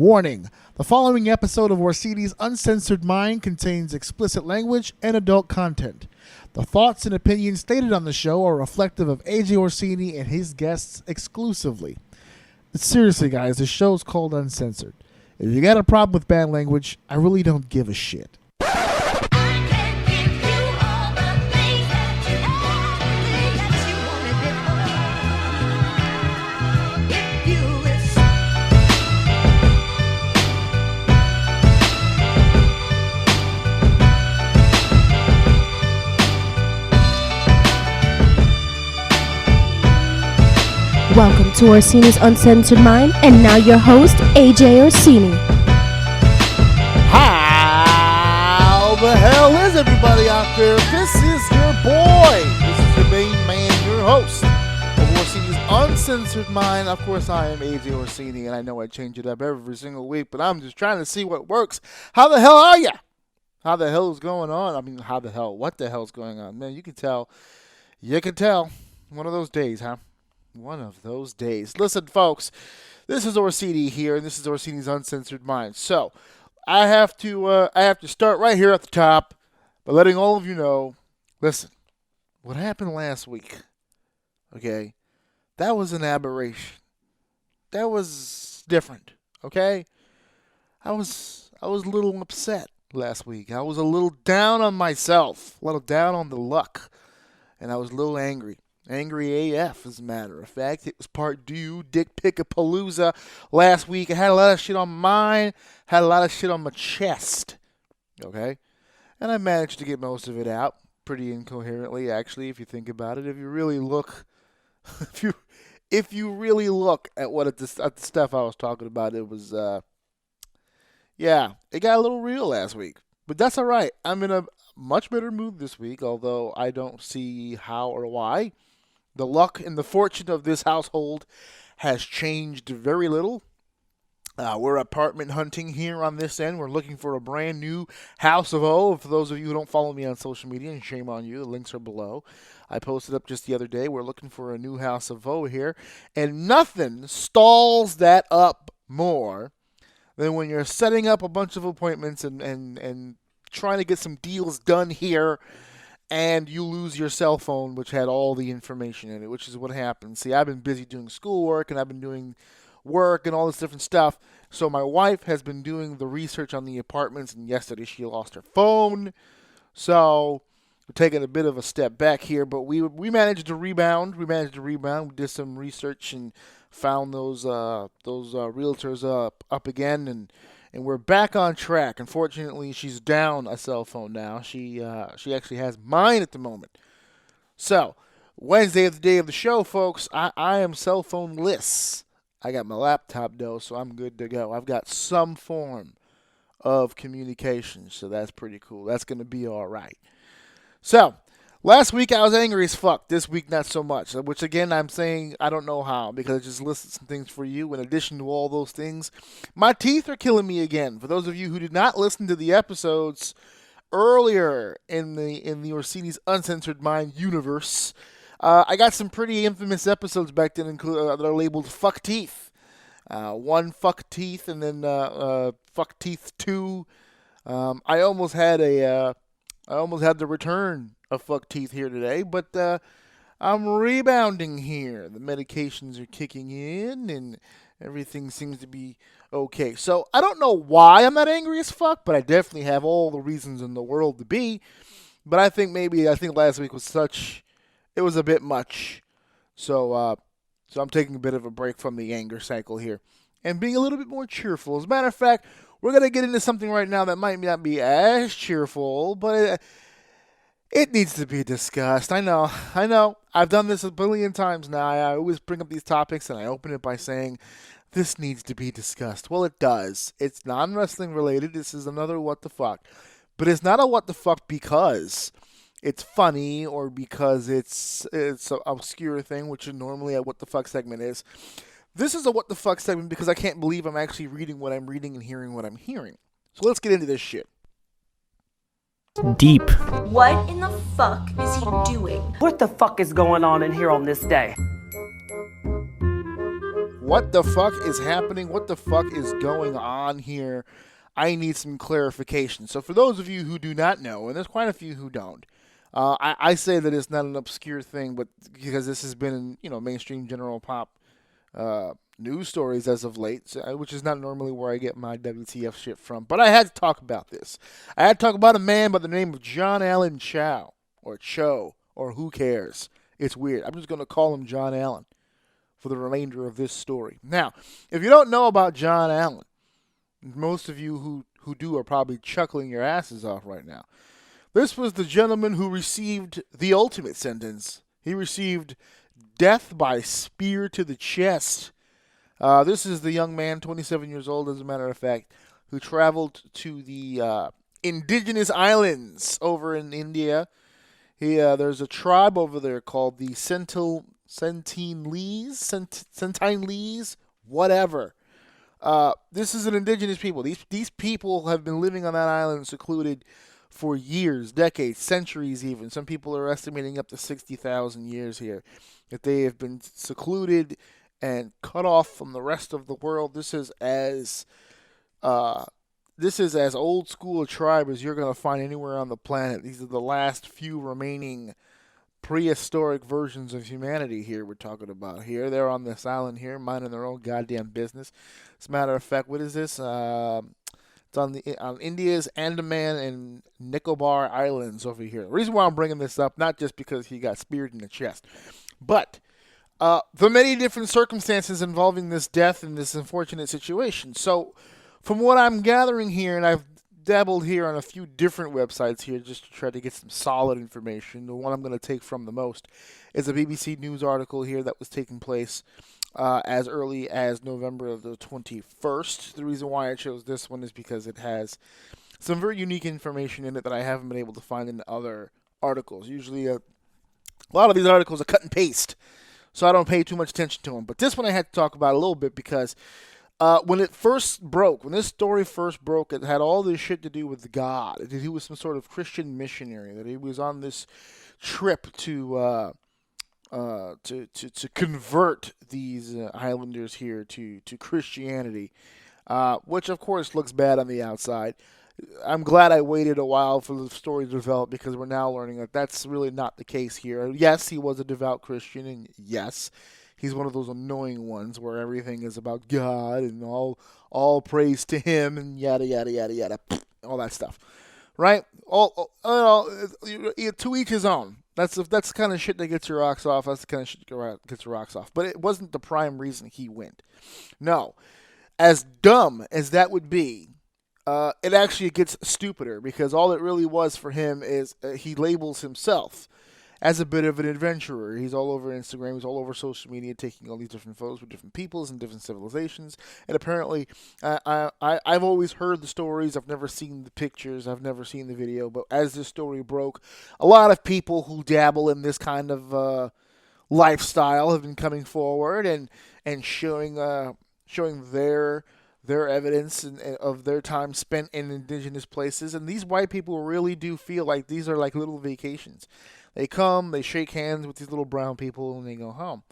Warning: the following episode of Orsini's Uncensored Mind contains explicit language and adult content. The thoughts and opinions stated on the show are reflective of AJ Orsini and his guests exclusively. But seriously, guys, the show's called Uncensored. If you got a problem with bad language, I really don't give a shit. Welcome to Orsini's Uncensored Mind, and now your host, AJ Orsini. How the hell is everybody out there? This is your boy. This is your main man, your host of Orsini's Uncensored Mind. Of course, I am AJ Orsini, and I know I change it up every single week, but I'm just trying to see what works. How the hell are you? How the hell is going on? I mean, what the hell's going on? Man, you can tell. You can tell. One of those days, huh? One of those days. Listen, folks, this is Orsini here, and this is Orsini's Uncensored Mind. So, I have to start right here at the top by letting all of you know, listen, what happened last week, okay, that was an aberration. That was different, okay? I was a little upset last week. I was a little down on myself, a little down on the luck, and I was a little angry. Angry AF, as a matter of fact. It was part due, Dick Pick-a-Palooza last week. I had a lot of shit on my mind, had a lot of shit on my chest, okay? And I managed to get most of it out pretty incoherently, actually, if you think about it. If you really look, if you really look at at the stuff I was talking about, it was, it got a little real last week. But that's all right. I'm in a much better mood this week, although I don't see how or why. The luck and the fortune of this household has changed very little. We're apartment hunting here on this end. We're looking for a brand new house of O. For those of you who don't follow me on social media, and shame on you, the links are below. I posted up just the other day. We're looking for a new house of O here. And nothing stalls that up more than when you're setting up a bunch of appointments and trying to get some deals done here, and you lose your cell phone, which had all the information in it, which is what happens. See, I've been busy doing schoolwork, and I've been doing work and all this different stuff. So my wife has been doing the research on the apartments, and yesterday she lost her phone. So we're taking a bit of a step back here, but we managed to rebound. We did some research and found those realtors up again, and we're back on track. Unfortunately, she's down a cell phone now. She actually has mine at the moment. So, Wednesday is the day of the show, folks. I am cell phone-less. I got my laptop, though, so I'm good to go. I've got some form of communication, so that's pretty cool. That's going to be all right. So, last week I was angry as fuck. This week not so much. Which again I'm saying I don't know how, because I just listed some things for you. In addition to all those things, my teeth are killing me again. For those of you who did not listen to the episodes earlier in the Orsini's Uncensored Mind universe, I got some pretty infamous episodes back then that are labeled Fuck Teeth. One Fuck Teeth, and then Fuck Teeth 2. I almost had the return of Fuck Teeth here today, but I'm rebounding here. The medications are kicking in, and everything seems to be okay. So I don't know why I'm not angry as fuck, but I definitely have all the reasons in the world to be. But I think last week was it was a bit much. So I'm taking a bit of a break from the anger cycle here and being a little bit more cheerful. As a matter of fact, we're going to get into something right now that might not be as cheerful, but it needs to be discussed. I know. I've done this a billion times now. I always bring up these topics, and I open it by saying, this needs to be discussed. Well, it does. It's non-wrestling related. This is another what the fuck. But it's not a what the fuck because it's funny or because it's an obscure thing, which is normally a what the fuck segment is. This is a what the fuck segment because I can't believe I'm actually reading what I'm reading and hearing what I'm hearing. So let's get into this shit. Deep. What in the fuck is he doing? What the fuck is going on in here on this day? What the fuck is happening? What the fuck is going on here? I need some clarification. So, for those of you who do not know, and there's quite a few who don't, I say that it's not an obscure thing, but because this has been in mainstream general pop uh, news stories as of late, which is not normally where I get my WTF shit from. But I had to talk about this. I had to talk about a man by the name of John Allen Chow, or Cho, or who cares. It's weird. I'm just going to call him John Allen for the remainder of this story. Now, if you don't know about John Allen, most of you who do are probably chuckling your asses off right now. This was the gentleman who received the ultimate sentence. He received death by spear to the chest. This is the young man, 27 years old, as a matter of fact, who traveled to the indigenous islands over in India. There's a tribe over there called the Sentinelese, whatever. This is an indigenous people. These people have been living on that island secluded for years, decades, centuries even. Some people are estimating up to 60,000 years here that they have been secluded and cut off from the rest of the world. This is as old school a tribe as you're going to find anywhere on the planet. These are the last few remaining prehistoric versions of humanity here we're talking about here. They're on this island here, minding their own goddamn business. As a matter of fact, what is this? It's on India's Andaman and Nicobar Islands over here. The reason why I'm bringing this up, not just because he got speared in the chest, but the many different circumstances involving this death and this unfortunate situation. So, from what I'm gathering here, and I've dabbled here on a few different websites here just to try to get some solid information. The one I'm going to take from the most is a BBC News article here that was taking place as early as November the 21st. The reason why I chose this one is because it has some very unique information in it that I haven't been able to find in other articles. Usually a lot of these articles are cut and paste, so I don't pay too much attention to them. But this one I had to talk about a little bit because when it first broke, when this story first broke, it had all this shit to do with God. That he was some sort of Christian missionary. That he was on this trip to convert these islanders here to Christianity, which of course looks bad on the outside. I'm glad I waited a while for the story to develop because we're now learning that that's really not the case here. Yes, he was a devout Christian, and yes, he's one of those annoying ones where everything is about God and all praise to him and yada yada yada yada, all that stuff, right? To each his own. That's the kind of shit that gets your rocks off. That's the kind of shit that gets your rocks off. But it wasn't the prime reason he went. No, as dumb as that would be, it actually gets stupider because all it really was for him is he labels himself as a bit of an adventurer. He's all over Instagram, he's all over social media, taking all these different photos with different peoples and different civilizations. And apparently, I've always heard the stories. I've never seen the pictures. I've never seen the video. But as this story broke, a lot of people who dabble in this kind of lifestyle have been coming forward and showing their evidence of their time spent in indigenous places. And these white people really do feel like these are like little vacations. They come, they shake hands with these little brown people, and they go home.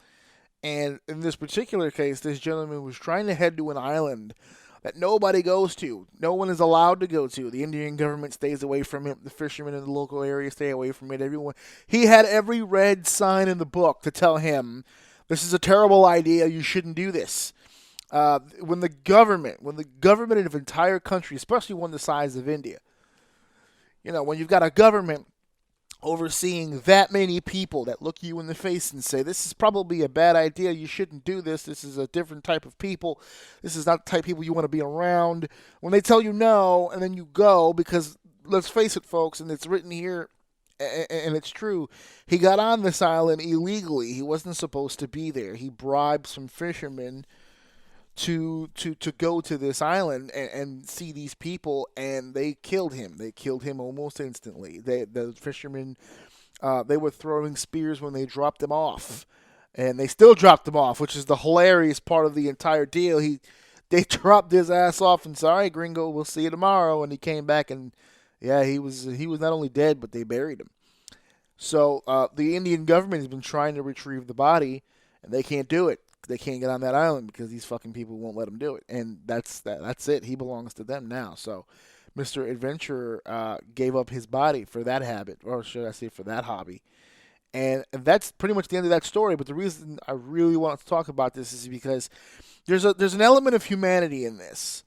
And in this particular case, this gentleman was trying to head to an island that nobody goes to. No one is allowed to go to. The Indian government stays away from it. The fishermen in the local area stay away from it. Everyone. He had every red sign in the book to tell him, this is a terrible idea, you shouldn't do this. When the government of an entire country, especially one the size of India, when you've got a government overseeing that many people that look you in the face and say, this is probably a bad idea, you shouldn't do this, this is a different type of people, this is not the type of people you want to be around. When they tell you no, and then you go, because let's face it, folks, and it's written here, and it's true, he got on this island illegally. He wasn't supposed to be there. He bribed some fishermen to go to this island and see these people, and they killed him. They killed him almost instantly. The fishermen, they were throwing spears when they dropped him off, and they still dropped him off, which is the hilarious part of the entire deal. They dropped his ass off and said, "All right, gringo, we'll see you tomorrow," and he came back, and yeah, he was not only dead, but they buried him. So the Indian government has been trying to retrieve the body, and they can't do it. they can't get on that island because these fucking people won't let him do it, and that's it. He belongs to them now. So, Mr. Adventurer gave up his body for that habit, or should I say, for that hobby. And that's pretty much the end of that story. But the reason I really want to talk about this is because there's an element of humanity in this.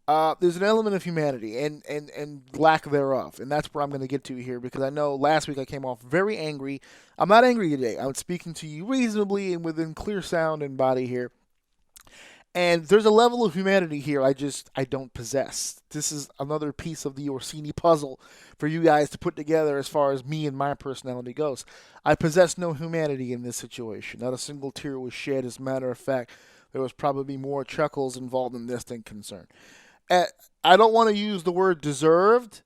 There's an element of humanity and lack thereof. And that's where I'm going to get to here, because I know last week I came off very angry. I'm not angry today. I'm speaking to you reasonably and within clear sound and body here. And there's a level of humanity here I don't possess. This is another piece of the Orsini puzzle for you guys to put together as far as me and my personality goes. I possess no humanity in this situation. Not a single tear was shed. As a matter of fact, there was probably more chuckles involved in this than concern. I don't want to use the word deserved,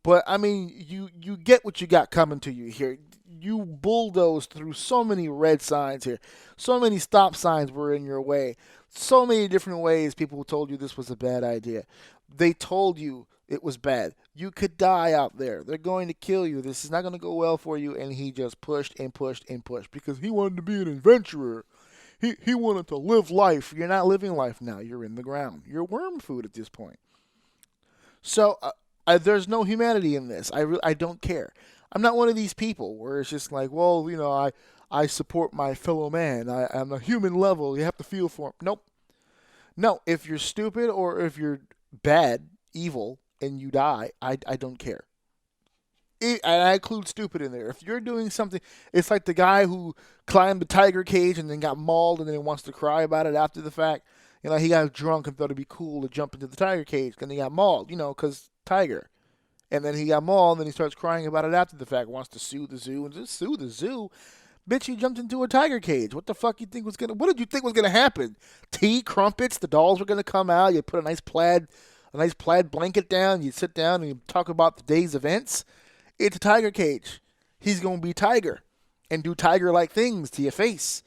but I mean, you get what you got coming to you here. You bulldozed through so many red signs here. So many stop signs were in your way. So many different ways people told you this was a bad idea. They told you it was bad. You could die out there. They're going to kill you. This is not going to go well for you. And he just pushed and pushed and pushed because he wanted to be an adventurer. He wanted to live life. You're not living life now. You're in the ground. You're worm food at this point. So there's no humanity in this. I don't care. I'm not one of these people where it's just like, well, I support my fellow man. On a human level, you have to feel for him. Nope. No, if you're stupid or if you're bad, evil, and you die, I don't care. And I include stupid in there. If you're doing something, it's like the guy who climbed the tiger cage and then got mauled and then wants to cry about it after the fact. He got drunk and thought it'd be cool to jump into the tiger cage, and he got mauled, because tiger. And then he got mauled, and then he starts crying about it after the fact, wants to sue the zoo, and just sue the zoo. Bitch, you jumped into a tiger cage. What the fuck what did you think was gonna happen? Tea, crumpets, the dolls were gonna come out, you put a nice plaid blanket down, you sit down and you talk about the day's events. It's a tiger cage. He's gonna be tiger and do tiger-like things to your face.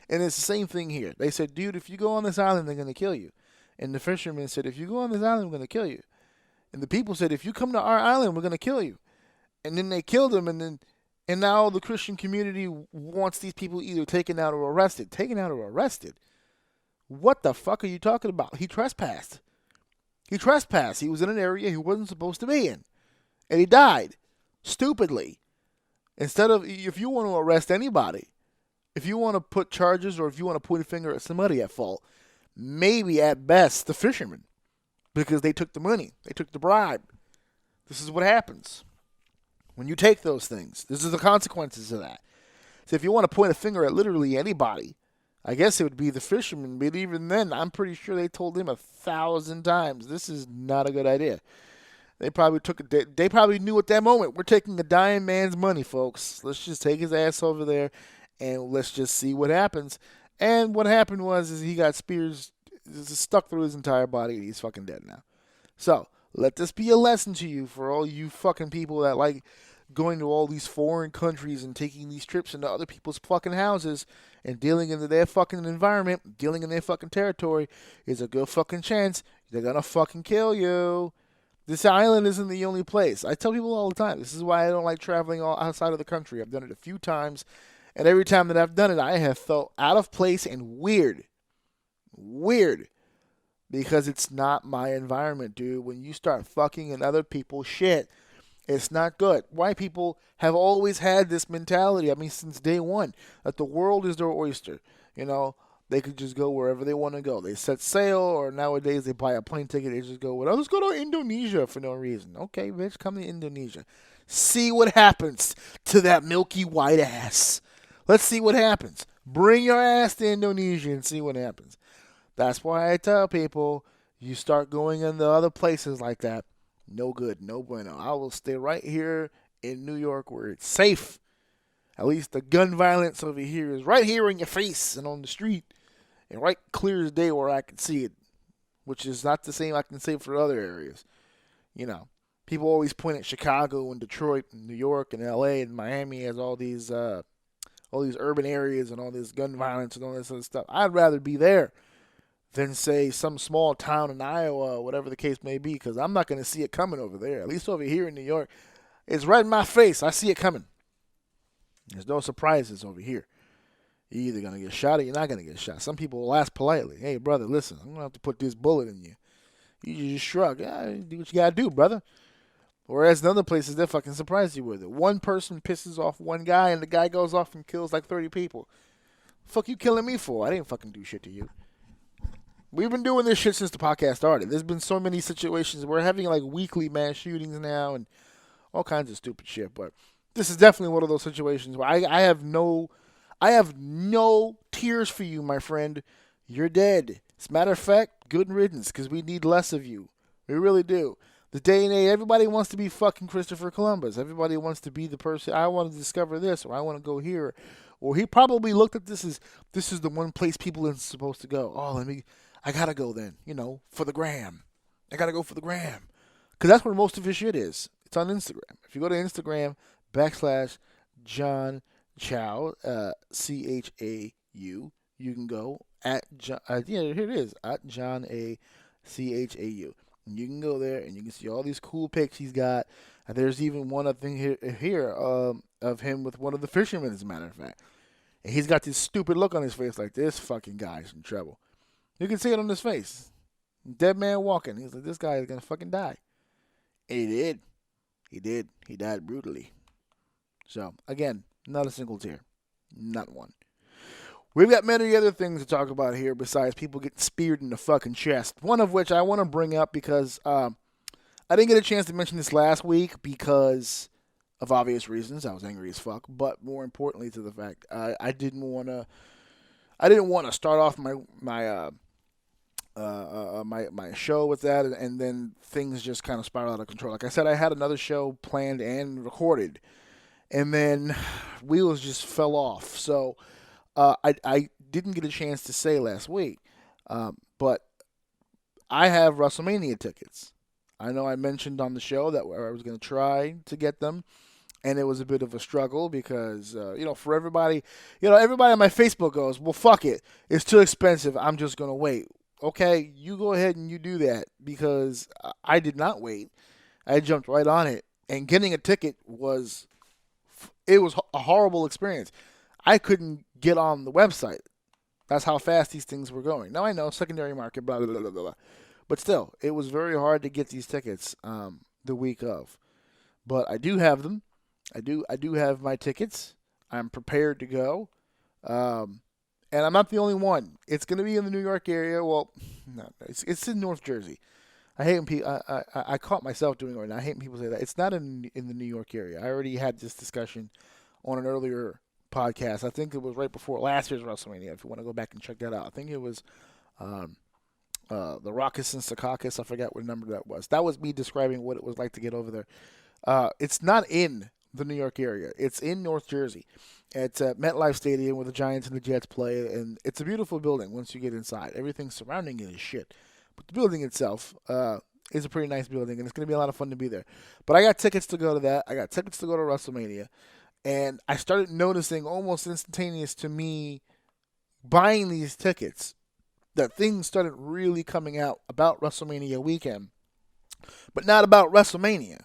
And it's the same thing here. They said, dude, if you go on this island, they're gonna kill you. And the fisherman said, if you go on this island, we're gonna kill you. And the people said, if you come to our island, we're gonna kill you. And then they killed him, and now the Christian community wants these people either taken out or arrested. Taken out or arrested? What the fuck are you talking about? He trespassed. He trespassed. He was in an area he wasn't supposed to be in. And he died. Stupidly. Instead of, if you want to arrest anybody, if you want to put charges or if you want to point a finger at somebody at fault, maybe at best the fishermen. Because they took the money. They took the bribe. This is what happens when you take those things. This is the consequences of that. So if you want to point a finger at literally anybody, I guess it would be the fisherman. But even then, I'm pretty sure they told him 1,000 times, this is not a good idea. They probably knew at that moment, we're taking a dying man's money, folks. Let's just take his ass over there and let's just see what happens. And what happened is he got spears stuck through his entire body and he's fucking dead now. So, let this be a lesson to you for all you fucking people that like going to all these foreign countries and taking these trips into other people's fucking houses and dealing into their fucking environment, dealing in their fucking territory is a good fucking chance they're gonna fucking kill you. This island isn't the only place. I tell people all the time, this is why I don't like traveling all outside of the country. I've done it a few times, and every time that I've done it, I have felt out of place and weird. Weird. Because it's not my environment, dude. When you start fucking in other people's shit, it's not good. White people have always had this mentality, since day one, that the world is their oyster. They could just go wherever they want to go. They set sail, or nowadays they buy a plane ticket, they just go, let's go to Indonesia for no reason. Okay, bitch, come to Indonesia. See what happens to that milky white ass. Let's see what happens. Bring your ass to Indonesia and see what happens. That's why I tell people, you start going into other places like that, no good, no bueno. I will stay right here in New York where it's safe. At least the gun violence over here is right here in your face and on the street. And right clear as day where I can see it. Which is not the same I can say for other areas. People always point at Chicago and Detroit and New York and LA and Miami as all these urban areas and all this gun violence and all this other stuff. I'd rather be there than, say, some small town in Iowa, whatever the case may be, because I'm not going to see it coming over there. At least over here in New York, it's right in my face. I see it coming. There's no surprises over here. You're either gonna get shot or you're not gonna get shot. Some people will ask politely, "Hey, brother, listen, I'm gonna have to put this bullet in you." You just shrug. Yeah, do what you gotta do, brother. Whereas in other places, they fucking surprise you with it. One person pisses off one guy, and the guy goes off and kills like 30 people. Fuck you killing me for? I didn't fucking do shit to you. We've been doing this shit since the podcast started. There's been so many situations. We're having like weekly mass shootings now and all kinds of stupid shit. But this is definitely one of those situations where I have no tears for you, my friend. You're dead. As a matter of fact, good riddance, because we need less of you. We really do. The day and age, everybody wants to be fucking Christopher Columbus. Everybody wants to be the person. I want to discover this, or I want to go here, or he probably looked at this is the one place people are supposed to go. Oh, I gotta go then. For the gram. I gotta go for the gram, because that's where most of his shit is. It's on Instagram. If you go to Instagram /John Chow, CHAU, you can go at John. Here it is at John A CHAU. You can go there and you can see all these cool pics he's got. And there's even one thing here of him with one of the fishermen, as a matter of fact. And he's got this stupid look on his face, like this fucking guy's in trouble. You can see it on his face. Dead man walking. He's like, this guy is gonna fucking die. And he did. He did. He died brutally. So again, not a single tear, not one. We've got many other things to talk about here besides people getting speared in the fucking chest. One of which I want to bring up because I didn't get a chance to mention this last week because of obvious reasons. I was angry as fuck, but more importantly to the fact I didn't want to start off my show with that, and then things just kind of spiraled out of control. Like I said, I had another show planned and recorded, and then wheels just fell off. So. I didn't get a chance to say last week, but I have WrestleMania tickets. I know I mentioned on the show that I was going to try to get them, and it was a bit of a struggle because, for everybody, everybody on my Facebook goes, well, fuck it. It's too expensive. I'm just going to wait. Okay, you go ahead and you do that because I did not wait. I jumped right on it, and getting a ticket was a horrible experience. I couldn't get on the website. That's how fast these things were going. Now I know secondary market, blah blah blah blah blah, but still, it was very hard to get these tickets the week of. But I do have them. I do have my tickets. I'm prepared to go, and I'm not the only one. It's going to be in the New York area. Well, no, it's in North Jersey. I hate when people. I caught myself doing it right now. I hate when people say that. It's not in the New York area. I already had this discussion on an earlier podcast. I think it was right before last year's WrestleMania. If you want to go back and check that out, I think it was the Raucous and Secaucus. I forgot what number that was. That was me describing what it was like to get over there. It's not in the New York area. It's in North Jersey. It's at MetLife Stadium where the Giants and the Jets play, and it's a beautiful building once you get inside. Everything surrounding it is shit, but the building itself is a pretty nice building, and it's going to be a lot of fun to be there. But I got tickets to go to that. I got tickets to go to WrestleMania. And I started noticing almost instantaneous to me buying these tickets that things started really coming out about WrestleMania weekend, but not about WrestleMania.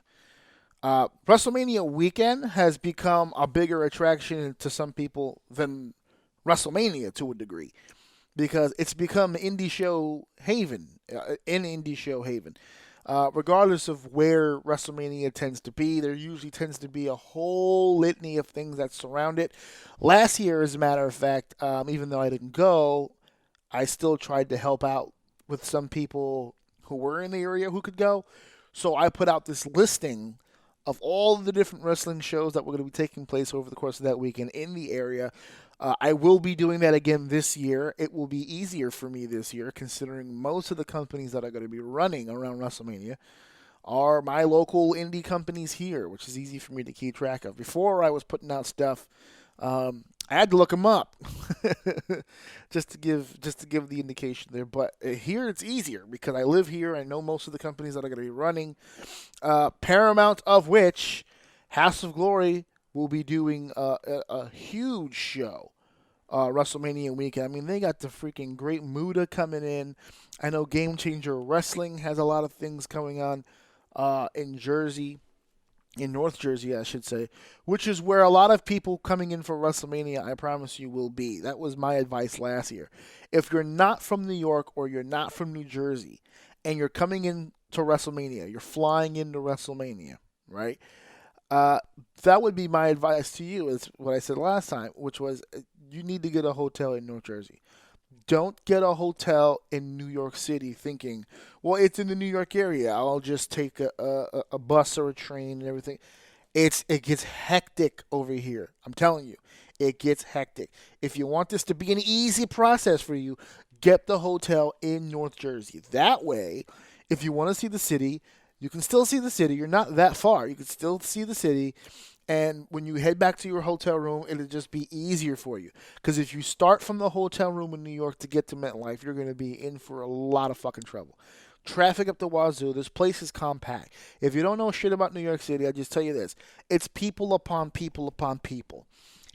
WrestleMania weekend has become a bigger attraction to some people than WrestleMania to a degree because it's become indie show haven, regardless of where WrestleMania tends to be, there usually tends to be a whole litany of things that surround it. Last year, as a matter of fact, even though I didn't go, I still tried to help out with some people who were in the area who could go. So I put out this listing of all the different wrestling shows that were going to be taking place over the course of that weekend in the area. I will be doing that again this year. It will be easier for me this year, considering most of the companies that are going to be running around WrestleMania are my local indie companies here, which is easy for me to keep track of. Before I was putting out stuff, I had to look them up just to give the indication there. But here it's easier because I live here. I know most of the companies that are going to be running. Paramount, of which House of Glory will be doing a huge show. WrestleMania weekend. I mean, they got the freaking Great Muta coming in. I know Game Changer Wrestling has a lot of things coming on in Jersey. in North Jersey, I should say, which is where a lot of people coming in for WrestleMania, I promise you, will be. That was my advice last year. If you're not from New York or you're not from New Jersey and you're coming in to WrestleMania, you're flying into WrestleMania, right? Uh, that would be my advice to you, is what I said last time, which was you need to get a hotel in North Jersey. Don't get a hotel in New York City thinking, well, it's in the New York area. I'll just take a bus or a train and everything. It gets hectic over here. I'm telling you, it gets hectic. If you want this to be an easy process for you, get the hotel in North Jersey. That way, if you want to see the city, you can still see the city. You're not that far. You can still see the city. And when you head back to your hotel room, it'll just be easier for you. Because if you start from the hotel room in New York to get to MetLife, you're going to be in for a lot of fucking trouble. Traffic up the wazoo. This place is compact. If you don't know shit about New York City, I just tell you this: it's people upon people upon people.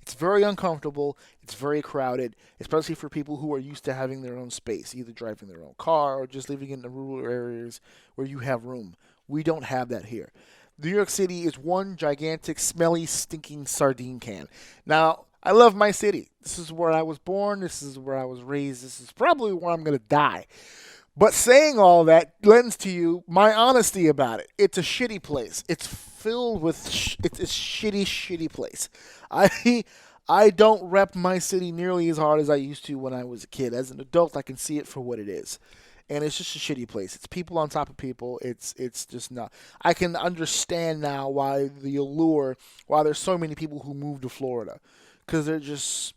It's very uncomfortable. It's very crowded, especially for people who are used to having their own space, either driving their own car or just living in the rural areas where you have room. We don't have that here. New York City is one gigantic, smelly, stinking sardine can. Now, I love my city. This is where I was born. This is where I was raised. This is probably where I'm going to die. But saying all that lends to you my honesty about it. It's a shitty place. It's filled with it's a shitty, shitty place. I I don't rep my city nearly as hard as I used to when I was a kid. As an adult, I can see it for what it is, and it's just a shitty place. It's people on top of people. It's just not. I can understand now why the allure, why there's so many people who move to Florida, because there's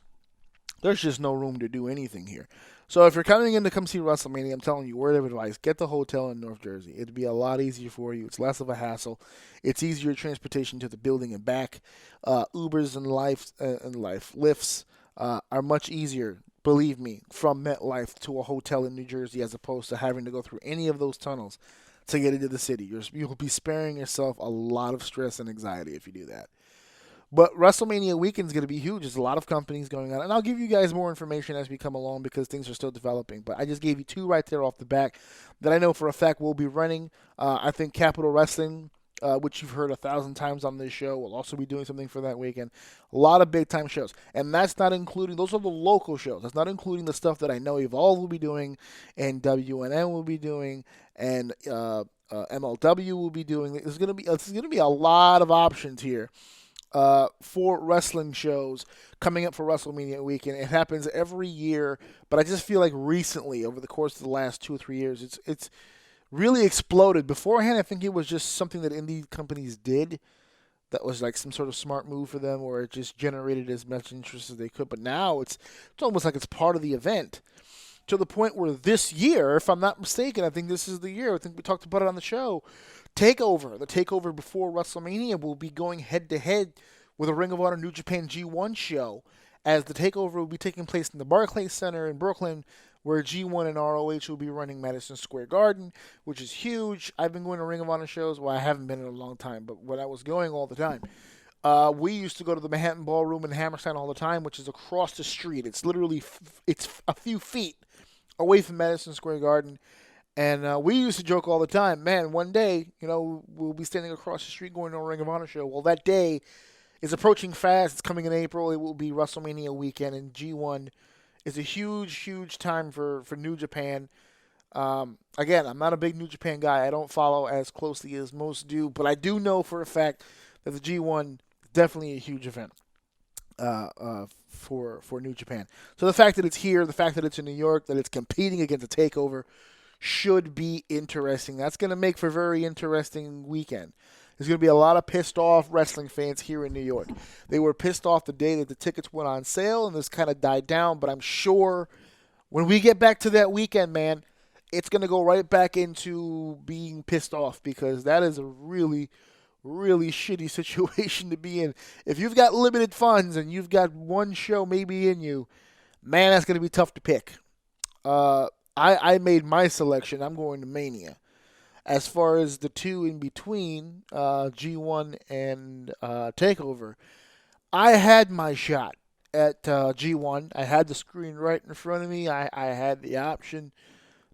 just no room to do anything here. So if you're coming in to come see WrestleMania, I'm telling you, word of advice, get the hotel in North Jersey. It'd be a lot easier for you. It's less of a hassle. It's easier transportation to the building and back. Ubers and life lifts are much easier, believe me, from MetLife to a hotel in New Jersey as opposed to having to go through any of those tunnels to get into the city. You'll be sparing yourself a lot of stress and anxiety if you do that. But WrestleMania Weekend is going to be huge. There's a lot of companies going on. And I'll give you guys more information as we come along because things are still developing. But I just gave you two right there off the back that I know for a fact will be running. I think Capital Wrestling, which you've heard 1,000 times on this show, will also be doing something for that weekend. A lot of big time shows. And that's not including, those are the local shows. That's not including the stuff that I know Evolve will be doing and WNN will be doing and MLW will be doing. There's gonna be a lot of options here for wrestling shows coming up for WrestleMania weekend. It happens every year, but I just feel like recently, over the course of the last 2 or 3 years, it's really exploded. Beforehand, I think it was just something that indie companies did that was like some sort of smart move for them, or it just generated as much interest as they could. But now it's almost like it's part of the event. To the point where this year, if I'm not mistaken, I think this is the year. I think we talked about it on the show. The takeover before WrestleMania will be going head to head with a Ring of Honor New Japan G1 show, as the takeover will be taking place in the Barclays Center in Brooklyn, where G1 and ROH will be running Madison Square Garden, which is huge. I've been going to Ring of Honor shows. Well, I haven't been in a long time, but when I was going all the time, we used to go to the Manhattan Ballroom in Hammerstein all the time, which is across the street. It's literally it's a few feet away from Madison Square Garden. And we used to joke all the time, man, one day, we'll be standing across the street going to a Ring of Honor show. Well, that day is approaching fast. It's coming in April. It will be WrestleMania weekend, and G1 is a huge, huge time for New Japan. Again, I'm not a big New Japan guy. I don't follow as closely as most do, but I do know for a fact that the G1 is definitely a huge event for New Japan. So the fact that it's here, the fact that it's in New York, that it's competing against a takeover should be interesting. That's going to make for a very interesting weekend. There's going to be a lot of pissed off wrestling fans here in New York. They were pissed off the day that the tickets went on sale, and this kind of died down. But I'm sure when we get back to that weekend, man, it's going to go right back into being pissed off, because that is a really, really shitty situation to be in. If you've got limited funds and you've got one show maybe in you, man, that's going to be tough to pick. I made my selection. I'm going to Mania. As far as the two in between, G1 and TakeOver, I had my shot at G1. I had the screen right in front of me. I had the option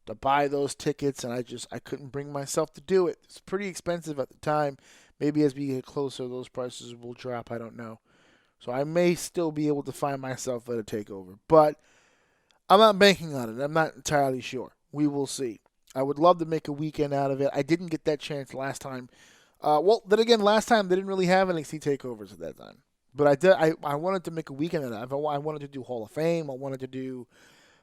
to buy those tickets, and I couldn't bring myself to do it. It's pretty expensive at the time, Maybe as we get closer, those prices will drop. I don't know. So I may still be able to find myself at a takeover, but I'm not banking on it. I'm not entirely sure. We will see. I would love to make a weekend out of it. I didn't get that chance last time. Well, then again, last time they didn't really have NXT takeovers at that time. But I did. I wanted to make a weekend of that. I wanted to do Hall of Fame. I wanted to do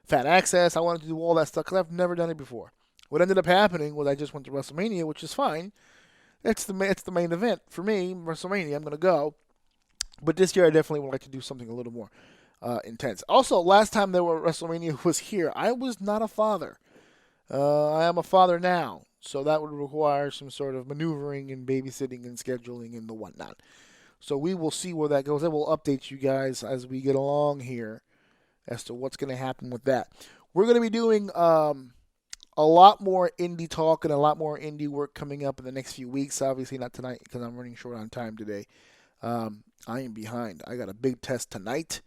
Fan Access. I wanted to do all that stuff because I've never done it before. What ended up happening was I just went to WrestleMania, which is fine. It's the main event for me. WrestleMania. I'm gonna go. But this year, I definitely would like to do something a little more intense. Also, last time that WrestleMania was here, I was not a father. I am a father now, so that would require some sort of maneuvering and babysitting and scheduling and the whatnot. So we will see where that goes. I will update you guys as we get along here as to what's going to happen with that. We're going to be doing a lot more indie talk and a lot more indie work coming up in the next few weeks. Obviously not tonight because I'm running short on time today. I am behind. I got a big test tonight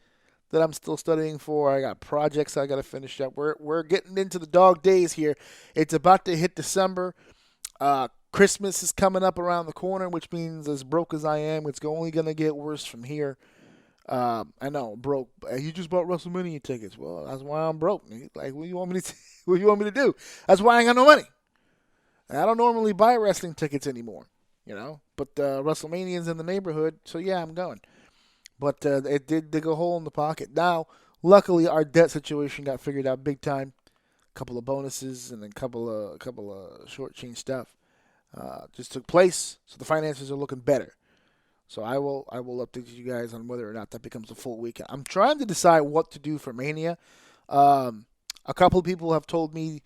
that I'm still studying for. I got projects I got to finish up. We're getting into the dog days here. It's about to hit December. Christmas is coming up around the corner, which means as broke as I am, it's only going to get worse from here. I know, broke. You just bought WrestleMania tickets. Well, that's why I'm broke. Like, what do you want me to? What do you want me to do? That's why I ain't got no money. I don't normally buy wrestling tickets anymore, But WrestleMania's in the neighborhood, so yeah, I'm going. But it did dig a hole in the pocket. Now, luckily, our debt situation got figured out big time. A couple of bonuses and a couple of short change stuff just took place, so the finances are looking better. So I will update you guys on whether or not that becomes a full weekend. I'm trying to decide what to do for Mania. A couple of people have told me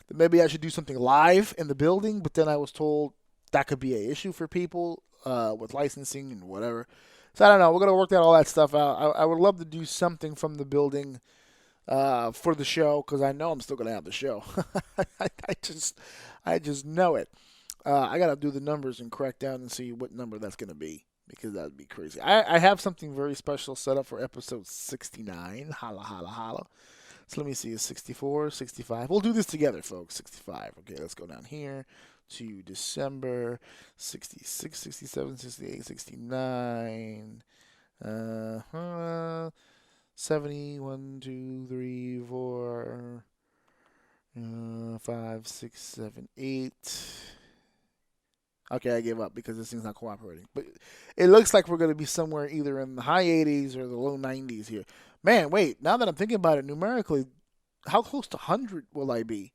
that maybe I should do something live in the building, but then I was told that could be an issue for people with licensing and whatever. So I don't know. We're gonna work all that stuff out. I would love to do something from the building for the show because I know I'm still gonna have the show. I just know it. I gotta do the numbers and crack down and see what number that's gonna be because that'd be crazy. I have something very special set up for episode 69. Holla, holla, holla. So let me see. 64, 65. We'll do this together, folks. 65. Okay, let's go down here to December 66, 67, 68, 69. 70, 1, 2, 3, 4, 5, 6, 7, 8. Okay, I gave up because this thing's not cooperating. But it looks like we're going to be somewhere either in the high 80s or the low 90s here. Man, wait, now that I'm thinking about it numerically, how close to 100 will I be?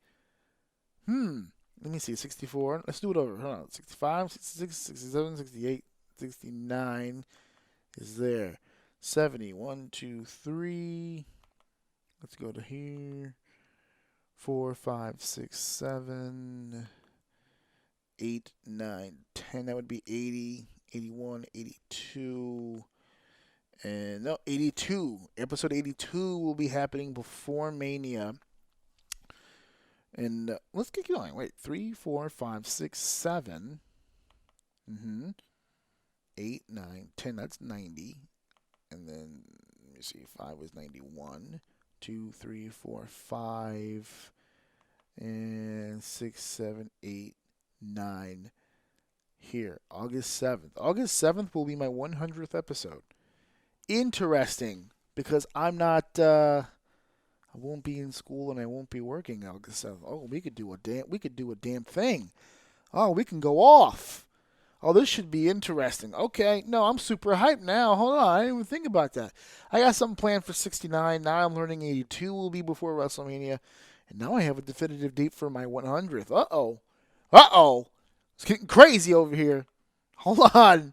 Let me see, 64. Let's do it over. Hold on. 65, 66, 67, 68, 69 is there. 70, 1, 2, 3. Let's go to here. 4, 5, 6, 7, 8, 9, 10. That would be 80, 81, 82. And no, 82. Episode 82 will be happening before Mania. And let's get going. Wait, 3, 4, 5, 6, 7. 8, 9, 10. That's 90. And then, let me see, 5 was 91. 2, 3, 4, 5. And 6, 7, 8, 9. Here, August 7th. August 7th will be my 100th episode. Interesting, because I'm not, I won't be in school and I won't be working August 7th. Oh, we could do a damn thing. Oh, we can go off. Oh, this should be interesting. Okay, no, I'm super hyped now. Hold on, I didn't even think about that. I got something planned for 69. Now I'm learning 82 will be before WrestleMania. And now I have a definitive date for my 100th. Uh-oh. It's getting crazy over here. Hold on.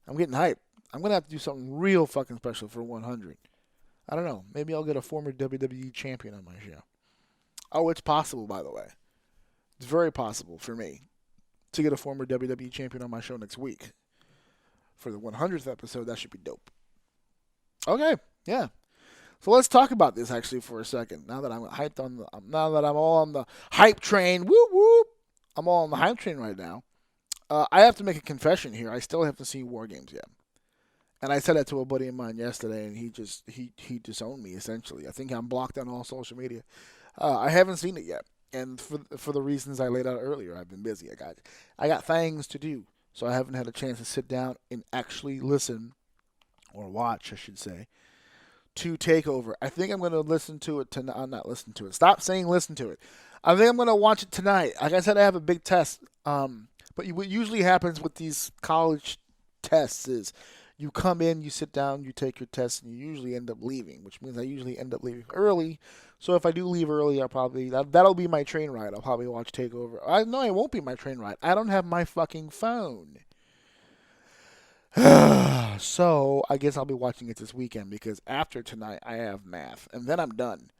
I'm getting hyped. I'm going to have to do something real fucking special for 100. I don't know. Maybe I'll get a former WWE champion on my show. Oh, it's possible, by the way. It's very possible for me to get a former WWE champion on my show next week. For the 100th episode, that should be dope. Okay, yeah. So let's talk about this actually for a second. Now that I'm all on the hype train, whoop whoop. I'm all on the hype train right now. I have to make a confession here. I still haven't seen War Games yet. And I said that to a buddy of mine yesterday, and he disowned me essentially. I think I'm blocked on all social media. I haven't seen it yet, and for the reasons I laid out earlier, I've been busy. I got things to do. so I haven't had a chance to sit down and actually listen, or watch, I should say, to Takeover. I think I'm going to listen to it tonight. I'm not listen to it. Stop saying listen to it. I think I'm going to watch it tonight. Like I said, I have a big test. But what usually happens with these college tests is you come in, you sit down, you take your test, and you usually end up leaving, which means I usually end up leaving early. So if I do leave early, I'll probably that'll be my train ride. I'll probably watch Takeover. I no, it won't be my train ride. I don't have my fucking phone. So I guess I'll be watching it this weekend because after tonight I have math, and then I'm done.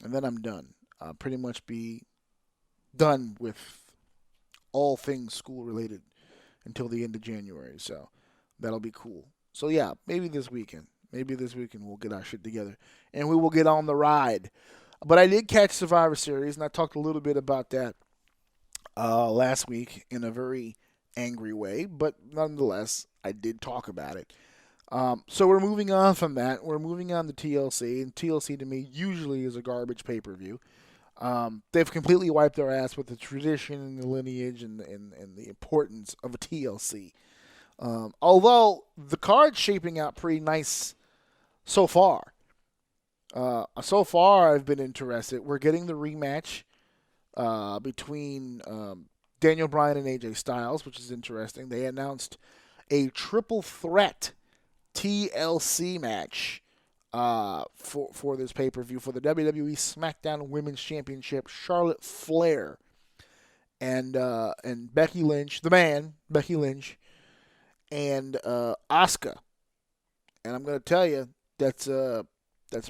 And then I'm done. I'll pretty much be done with all things school related until the end of January. So that'll be cool. So yeah, maybe this weekend. Maybe this weekend we'll get our shit together and we will get on the ride. But I did catch Survivor Series, and I talked a little bit about that last week in a very angry way. But nonetheless, I did talk about it. So we're moving on from that. We're moving on to TLC, and TLC to me usually is a garbage pay-per-view. They've completely wiped their ass with the tradition and the lineage and the importance of a TLC. Although the card's shaping out pretty nice so far. So far, I've been interested. We're getting the rematch between Daniel Bryan and AJ Styles, which is interesting. They announced a triple threat TLC match for this pay-per-view for the WWE SmackDown Women's Championship. Charlotte Flair and Becky Lynch, Becky Lynch, and Asuka. And I'm gonna tell you that's a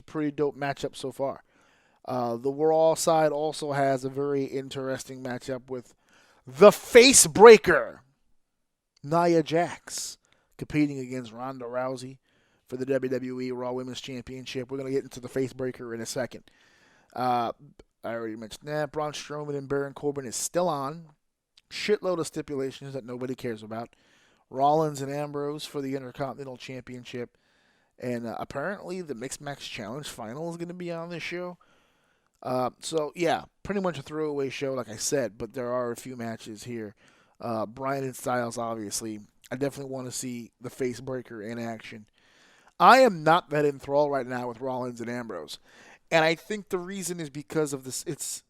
pretty dope matchup so far. The Raw side also has a very interesting matchup with the Face Breaker, Nia Jax, competing against Ronda Rousey for the WWE Raw Women's Championship. We're going to get into the Face Breaker in a second. I already mentioned that. Braun Strowman and Baron Corbin is still on. Shitload of stipulations that nobody cares about. Rollins and Ambrose for the Intercontinental Championship. And apparently the Mixed Match Challenge final is going to be on this show. So, yeah, pretty much a throwaway show, like I said, but there are a few matches here. Bryan and Styles, obviously. I definitely want to see the Face Breaker in action. I am not that enthralled right now with Rollins and Ambrose. And I think the reason is because of this.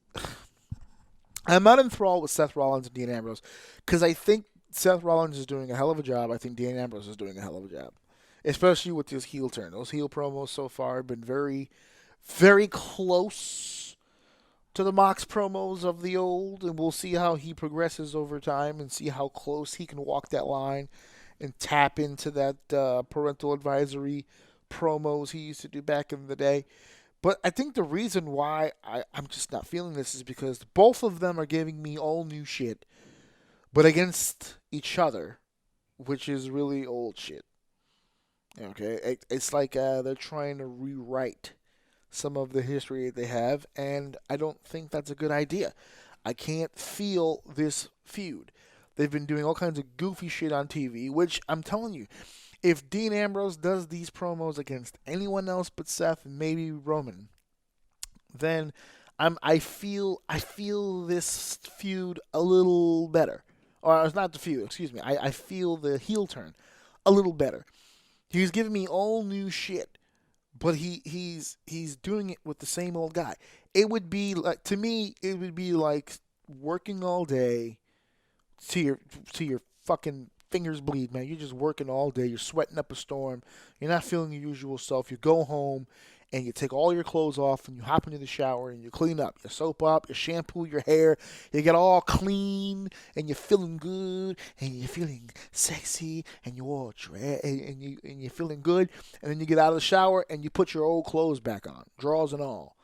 I'm not enthralled with Seth Rollins and Dean Ambrose because I think Seth Rollins is doing a hell of a job. I think Dean Ambrose is doing a hell of a job, especially with his heel turn. Those heel promos so far have been very, very close to the Mox promos of the old, and we'll see how he progresses over time and see how close he can walk that line and tap into that parental advisory promos he used to do back in the day. But I think the reason why I'm just not feeling this is because both of them are giving me all new shit, but against each other, which is really old shit. Okay, it's like they're trying to rewrite some of the history that they have, and I don't think that's a good idea. I can't feel this feud. They've been doing all kinds of goofy shit on TV, which I'm telling you, if Dean Ambrose does these promos against anyone else but Seth and maybe Roman, then I feel this feud a little better. Or it's not the feud, excuse me. I feel the heel turn a little better. He's giving me all new shit, but he's doing it with the same old guy. It would be like, to me, it would be like working all day to your fucking fingers bleed, man. You're just working all day. You're sweating up a storm. You're not feeling your usual self. You go home and you take all your clothes off and you hop into the shower and you clean up. You soap up, you shampoo your hair, you get all clean and you're feeling good and you're feeling sexy and you're all and you're feeling good, and then you get out of the shower and you put your old clothes back on, drawers and all.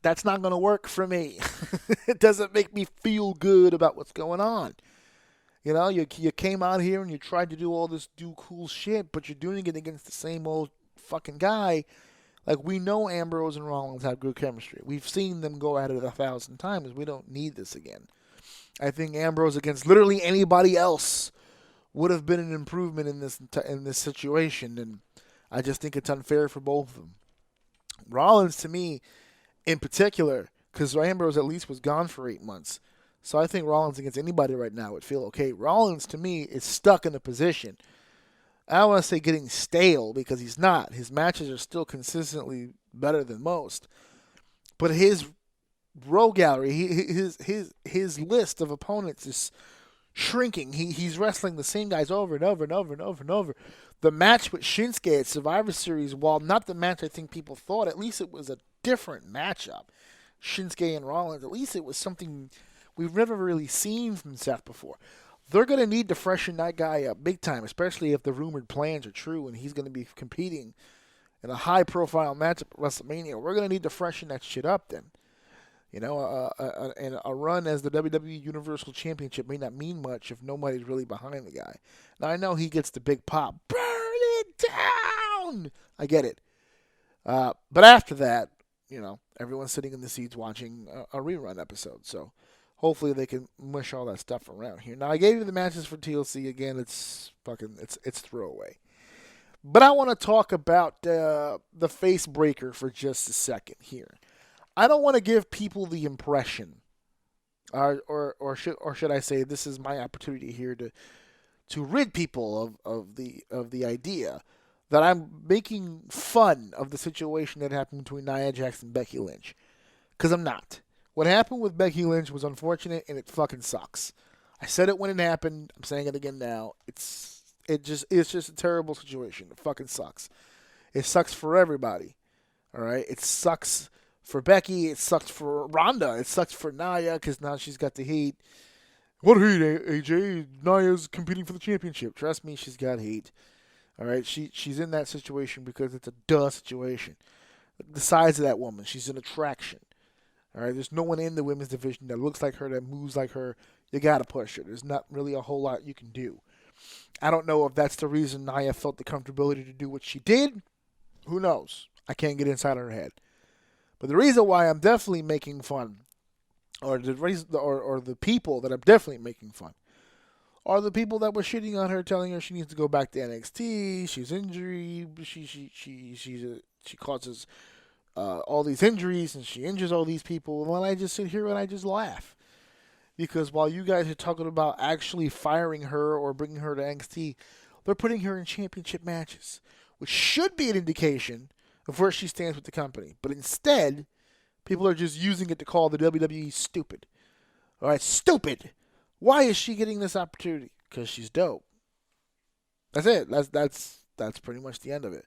That's not going to work for me. It doesn't make me feel good about what's going on. You know, you came out here and you tried to do cool shit, but you're doing it against the same old fucking guy. Like, we know Ambrose and Rollins have good chemistry. We've seen them go at it 1,000 times. We don't need this again. I think Ambrose against literally anybody else would have been an improvement in this situation, and I just think it's unfair for both of them. Rollins, to me, in particular, because Ambrose at least was gone for 8 months. So I think Rollins against anybody right now would feel okay. Rollins, to me, is stuck in a position. I don't want to say getting stale because he's not. His matches are still consistently better than most. But his row gallery, his list of opponents is shrinking. He's wrestling the same guys over and over and over and over and over. The match with Shinsuke at Survivor Series, while not the match I think people thought, at least it was a different matchup. Shinsuke and Rollins, at least it was something we've never really seen from Seth before. They're going to need to freshen that guy up big time, especially if the rumored plans are true and he's going to be competing in a high-profile matchup at WrestleMania. We're going to need to freshen that shit up then. You know, and a run as the WWE Universal Championship may not mean much if nobody's really behind the guy. Now, I know he gets the big pop. Burn it down! I get it. But after that, you know, everyone's sitting in the seats watching a rerun episode. So hopefully they can mush all that stuff around here. Now, I gave you the matches for TLC. Again, it's throwaway. But I want to talk about the face breaker for just a second here. I don't want to give people the impression, or should I say, this is my opportunity here to rid people of the idea that I'm making fun of the situation that happened between Nia Jax and Becky Lynch, because I'm not. What happened with Becky Lynch was unfortunate and it fucking sucks. I said it when it happened. I'm saying it again now. It's just a terrible situation. It fucking sucks. It sucks for everybody. All right. It sucks for Becky, it sucks for Ronda, it sucks for Nia because now she's got the heat. What heat, AJ? Nia's competing for the championship. Trust me, she's got heat. All right, she's in that situation because it's a duh situation. The size of that woman, she's an attraction. All right, there's no one in the women's division that looks like her, that moves like her. You gotta push her. There's not really a whole lot you can do. I don't know if that's the reason Nia felt the comfortability to do what she did. Who knows? I can't get inside her head. But the reason why I'm definitely making fun, or the people that I'm definitely making fun, are the people that were shitting on her, telling her she needs to go back to NXT. She's injured. She causes all these injuries, and she injures all these people. And then I just sit here and I just laugh, because while you guys are talking about actually firing her or bringing her to NXT, they're putting her in championship matches, which should be an indication of where she stands with the company. But instead, people are just using it to call the WWE stupid. All right, stupid. Why is she getting this opportunity? Because she's dope. That's it. That's pretty much the end of it.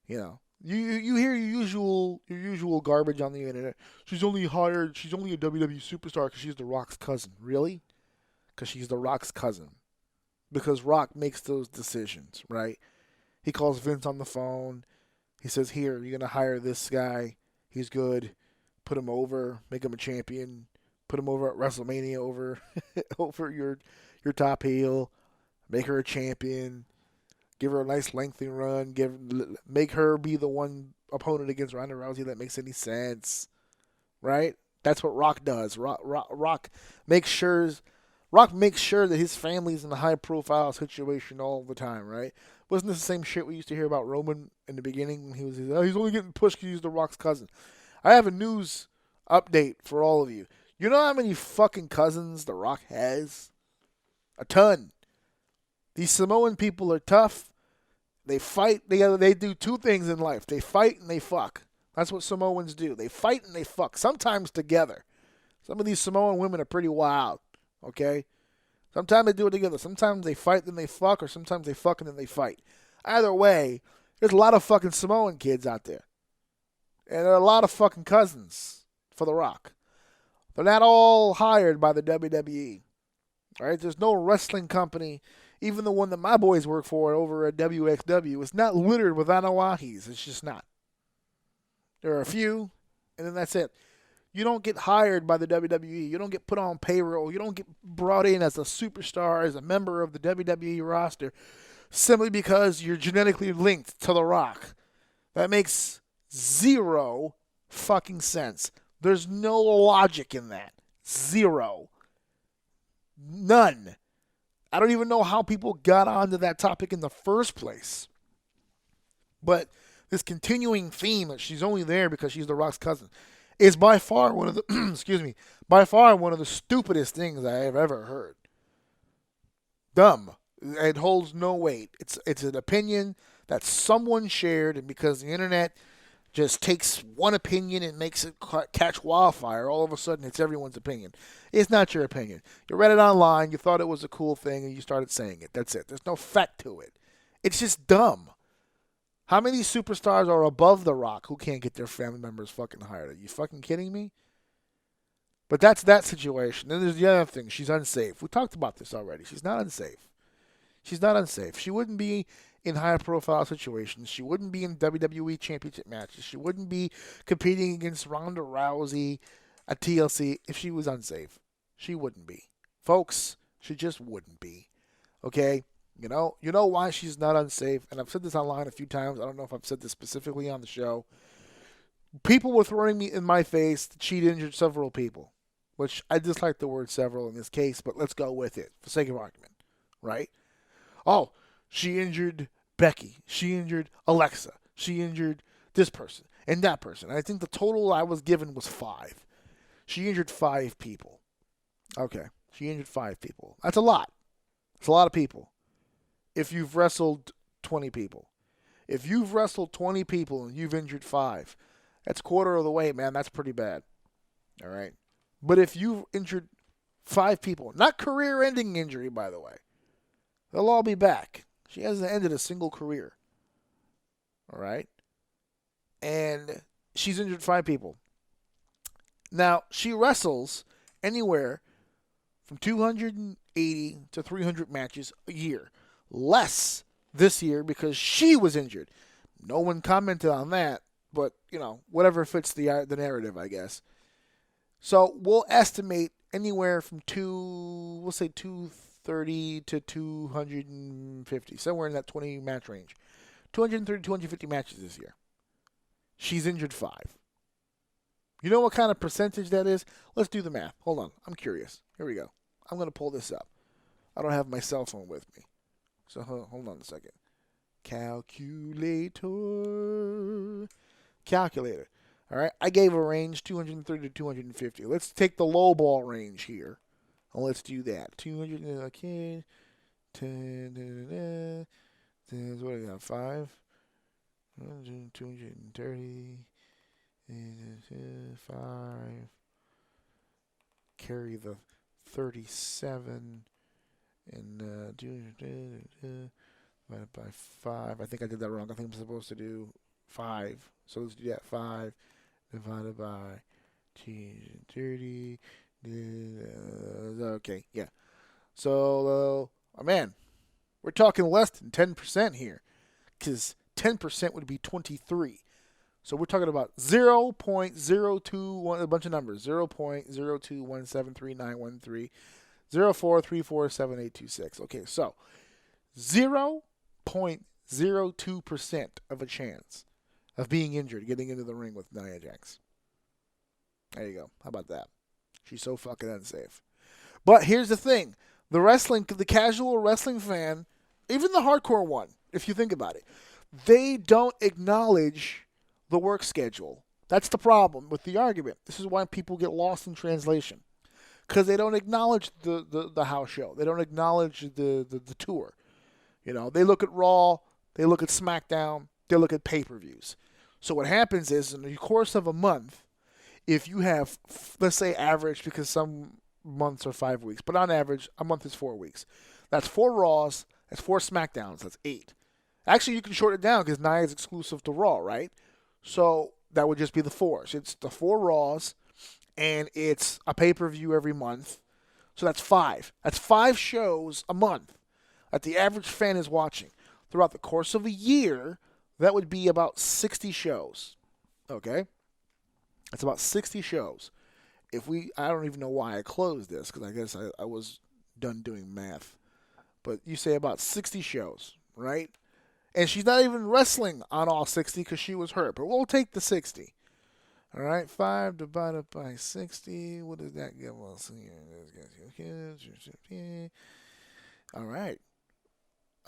You know, you hear your usual garbage on the internet. She's only a WWE superstar because she's The Rock's cousin. Really? Because she's The Rock's cousin. Because Rock makes those decisions, right? He calls Vince on the phone. He says, here, you're going to hire this guy. He's good. Put him over. Make him a champion. Put him over at WrestleMania over your top heel. Make her a champion. Give her a nice lengthy run. Make her be the one opponent against Ronda Rousey that makes any sense. Right? That's what Rock does. Rock makes sure that his family's in a high-profile situation all the time, right? Wasn't this the same shit we used to hear about Roman in the beginning when he's only getting pushed because he's The Rock's cousin? I have a news update for all of you. You know how many fucking cousins The Rock has? A ton. These Samoan people are tough. They fight. They do two things in life. They fight and they fuck. That's what Samoans do. They fight and they fuck. Sometimes together. Some of these Samoan women are pretty wild. Okay? Sometimes they do it together. Sometimes they fight, then they fuck, or sometimes they fuck and then they fight. Either way, there's a lot of fucking Samoan kids out there. And there are a lot of fucking cousins for The Rock. They're not all hired by the WWE. All right? There's no wrestling company, even the one that my boys work for over at WXW, is not littered with Anawahis. It's just not. There are a few, and then that's it. You don't get hired by the WWE. You don't get put on payroll. You don't get brought in as a superstar, as a member of the WWE roster, simply because you're genetically linked to The Rock. That makes zero fucking sense. There's no logic in that. Zero. None. I don't even know how people got onto that topic in the first place. But this continuing theme that she's only there because she's The Rock's cousin. is by far one of the excuse me, by far one of the stupidest things I have ever heard. Dumb. It holds no weight. It's an opinion that someone shared, and because the internet just takes one opinion and makes it catch wildfire, all of a sudden it's everyone's opinion. It's not your opinion. You read it online, you thought it was a cool thing, and you started saying it. That's it. There's no fact to it. It's just dumb. How many superstars are above The Rock who can't get their family members fucking hired? Are you fucking kidding me? But that's that situation. Then there's the other thing. She's unsafe. We talked about this already. She's not unsafe. She's not unsafe. She wouldn't be in high profile situations. She wouldn't be in WWE championship matches. She wouldn't be competing against Ronda Rousey at TLC if she was unsafe. She wouldn't be. Folks, she just wouldn't be. Okay? You know why she's not unsafe, and I've said this online a few times. I don't know if I've said this specifically on the show. People were throwing me in my face that she'd injured several people, which I dislike the word several in this case, but let's go with it for sake of argument, right? Oh, she injured Becky. She injured Alexa. She injured this person and that person. And I think the total I was given was 5. She injured 5 people. Okay, she injured 5 people. That's a lot. It's a lot of people. If you've wrestled 20 people. If you've wrestled 20 people and you've injured 5, that's quarter of the way, man. That's pretty bad. All right? But if you've injured 5 people, not career-ending injury, by the way, they'll all be back. She hasn't ended a single career. All right? And she's injured 5 people. Now, she wrestles anywhere from 280 to 300 matches a year. Less this year because she was injured. No one commented on that, but, whatever fits the narrative, I guess. So we'll estimate anywhere from we'll say 230 to 250, somewhere in that 20 match range. 230 to 250 matches this year. She's injured 5. You know what kind of percentage that is? Let's do the math. Hold on. I'm curious. Here we go. I'm going to pull this up. I don't have my cell phone with me. So hold on a second. Calculator. All right. I gave a range 230 to 250. Let's take the low ball range here. And let's do that. 200. Okay. 10. What do I got? 5. 230. 5. Carry the 37. And divided by 5. I think I did that wrong. I think I'm supposed to do 5. So let's do that. 5 divided by 30. Okay, yeah. So, man, we're talking less than 10% here. Because 10% would be 23. So we're talking about 0.021, a bunch of numbers. 0.02173913. 0.04347826. Okay, so 0.02% of a chance of being injured getting into the ring with Nia Jax. There you go. How about that? She's so fucking unsafe. But here's the thing. The casual wrestling fan, even the hardcore one, if you think about it, they don't acknowledge the work schedule. That's the problem with the argument. This is why people get lost in translation. Because they don't acknowledge the house show. They don't acknowledge the tour. They look at Raw, they look at SmackDown, they look at pay-per-views. So what happens is, in the course of a month, if you have, let's say average, because some months are 5 weeks, but on average, a month is 4 weeks. That's 4 Raws, that's 4 SmackDowns, that's 8. Actually, you can shorten it down because Nia is exclusive to Raw, right? So that would just be the 4. So it's the 4 Raws, and it's a pay-per-view every month. So that's 5. That's 5 shows a month that the average fan is watching. Throughout the course of a year, that would be about 60 shows. Okay? That's about 60 shows. I don't even know why I closed this, because I guess I was done doing math. But you say about 60 shows, right? And she's not even wrestling on all 60 because she was hurt. But we'll take the 60. All right, 5 divided by 60. What does that give us here? All right.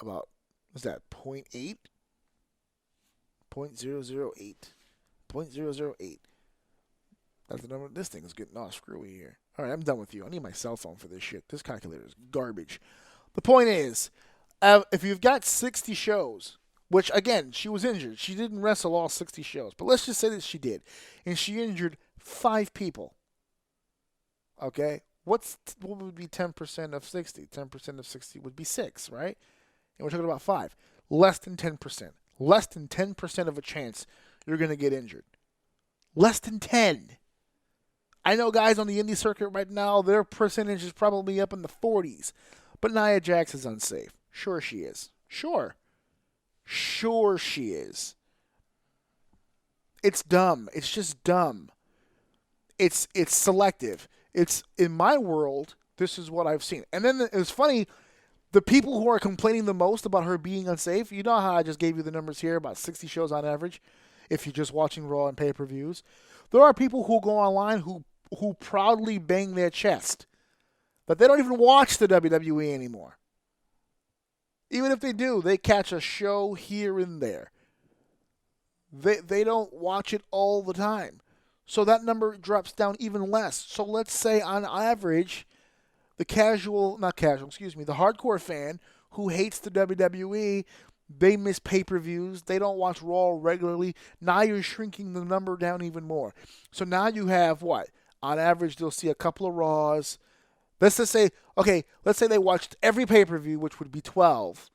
About, what's that, 0.8? 0.008. 0.008. That's the number. This thing is getting all screwy here. All right, I'm done with you. I need my cell phone for this shit. This calculator is garbage. The point is, if you've got 60 shows, which again, she was injured. She didn't wrestle all 60 shows, but let's just say that she did, and she injured 5 people. Okay, what would be 10% of 60? 10% of 60 would be 6, right? And we're talking about 5. Less than 10%. Less than 10% of a chance you're going to get injured. Less than 10. I know guys on the indie circuit right now, their percentage is probably up in the 40s. But Nia Jax is unsafe. Sure she is. Sure. Sure she is. It's dumb. It's just dumb. It's selective. It's, in my world, this is what I've seen. And then it's funny, the people who are complaining the most about her being unsafe, you know how I just gave you the numbers here, about 60 shows on average, if you're just watching Raw and pay-per-views. There are people who go online who proudly bang their chest that they don't even watch the WWE anymore. Even if they do, they catch a show here and there. They don't watch it all the time. So that number drops down even less. So let's say on average, the hardcore fan who hates the WWE, they miss pay-per-views, they don't watch Raw regularly. Now you're shrinking the number down even more. So now you have what? On average, they'll see a couple of Raws. Let's just say, let's say they watched every pay-per-view, which would be 12,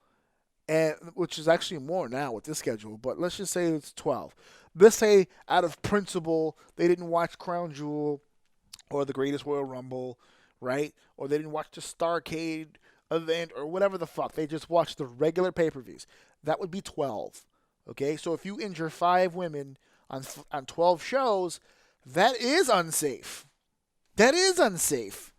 and which is actually more now with this schedule, but let's just say it's 12. Let's say out of principle, they didn't watch Crown Jewel or the Greatest Royal Rumble, right? Or they didn't watch the Starrcade event or whatever the fuck. They just watched the regular pay-per-views. That would be 12. Okay? So if you injure 5 women on 12 shows, that is unsafe. That is unsafe.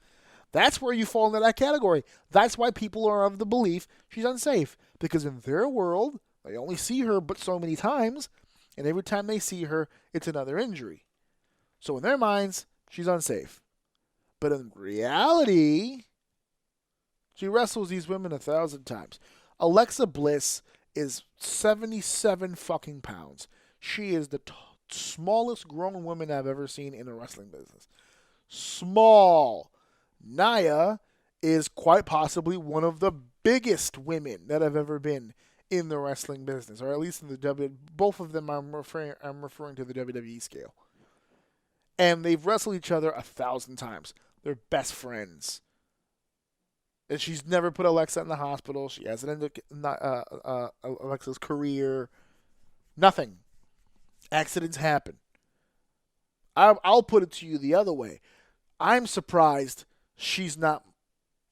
That's where you fall into that category. That's why people are of the belief she's unsafe. Because in their world, they only see her but so many times, and every time they see her, it's another injury. So in their minds, she's unsafe. But in reality, she wrestles these women 1,000 times. Alexa Bliss is 77 fucking pounds. She is the smallest grown woman I've ever seen in the wrestling business. Small. Nia is quite possibly one of the biggest women that have ever been in the wrestling business, or at least in the both of them I'm referring to the WWE scale. And they've wrestled each other 1,000 times. They're best friends. And she's never put Alexa in the hospital. She hasn't ended Alexa's career. Nothing. Accidents happen. I'll put it to you the other way. I'm surprised she's not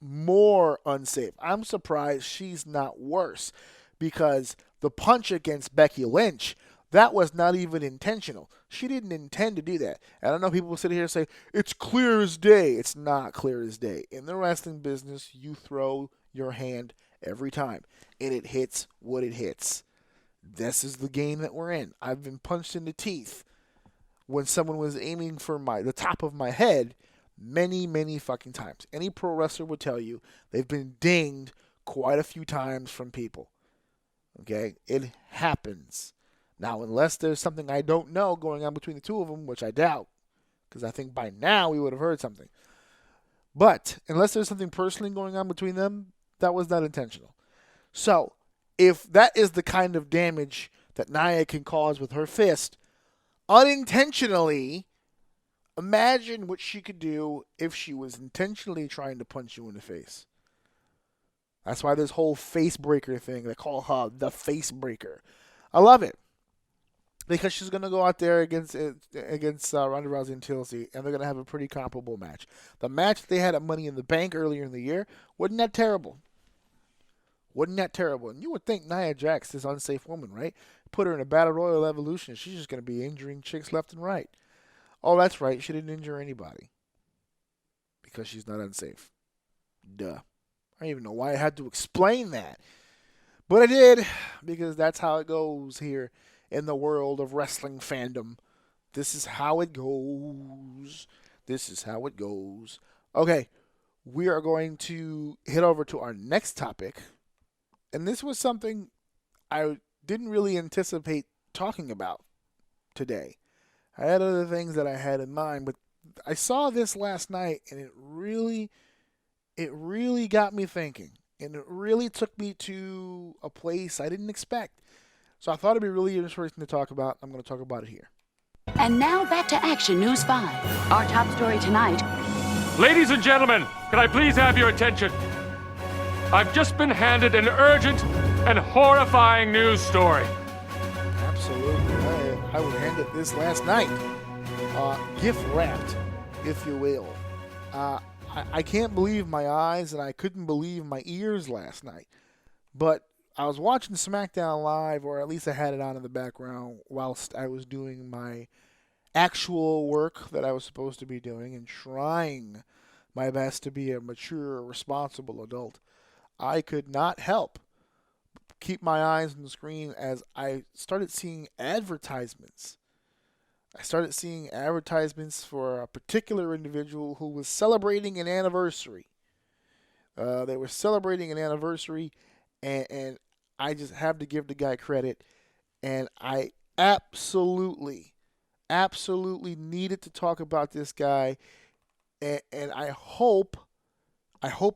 more unsafe. I'm surprised she's not worse, because the punch against Becky Lynch, that was not even intentional. She didn't intend to do that. And I know people will sit here and say, it's clear as day. It's not clear as day. In the wrestling business, you throw your hand every time, and it hits what it hits. This is the game that we're in. I've been punched in the teeth when someone was aiming for the top of my head many, many fucking times. Any pro wrestler would tell you they've been dinged quite a few times from people. Okay? It happens. Now, unless there's something I don't know going on between the two of them, which I doubt, because I think by now we would have heard something. But unless there's something personally going on between them, that was not intentional. So, if that is the kind of damage that Nia can cause with her fist, unintentionally, imagine what she could do if she was intentionally trying to punch you in the face. That's why this whole face breaker thing, they call her the face breaker. I love it. Because she's going to go out there against Ronda Rousey and TLC, and they're going to have a pretty comparable match. The match they had at Money in the Bank earlier in the year, wasn't that terrible? Wasn't that terrible? And you would think Nia Jax, this unsafe woman, right? Put her in a Battle Royal Evolution. She's just going to be injuring chicks left and right. Oh, that's right. She didn't injure anybody. Because she's not unsafe. Duh. I don't even know why I had to explain that. But I did, because that's how it goes here in the world of wrestling fandom. This is how it goes. This is how it goes. Okay, we are going to hit over to our next topic. And this was something I didn't really anticipate talking about today. I had other things that I had in mind, but I saw this last night, and it really got me thinking, and it really took me to a place I didn't expect. So I thought it'd be really interesting to talk about. I'm going to talk about it here. And now back to Action News 5. Our top story tonight. Ladies and gentlemen, can I please have your attention? I've just been handed an urgent and horrifying news story. Absolutely. I was handed this last night. Gift wrapped, if you will. I can't believe my eyes, and I couldn't believe my ears last night. But I was watching SmackDown Live, or at least I had it on in the background whilst I was doing my actual work that I was supposed to be doing and trying my best to be a mature, responsible adult. I could not help keep my eyes on the screen as I started seeing advertisements. I started seeing advertisements for a particular individual who was celebrating an anniversary. They were celebrating an anniversary, and I just have to give the guy credit. And I absolutely needed to talk about this guy, and I hope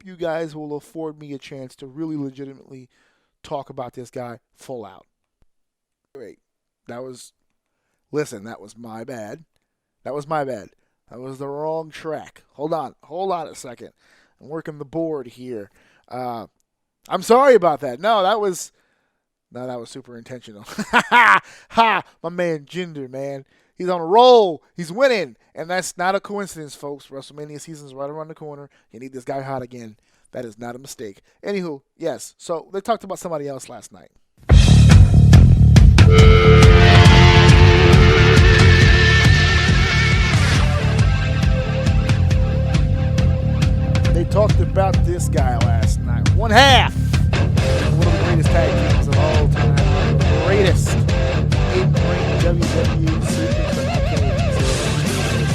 you guys will afford me a chance to really legitimately talk about this guy full out. Wait, that was my bad. That was the wrong track. Hold on a second. I'm working the board here. I'm sorry about that. No, that was super intentional. Ha! My man Jinder, man. He's on a roll. He's winning. And that's not a coincidence, folks. WrestleMania season's right around the corner. You need this guy hot again. That is not a mistake. Anywho, yes. So they talked about somebody else last night. They talked about this guy last night. One half. One of the greatest tag teams of all time. The greatest in-ring WWE superstar.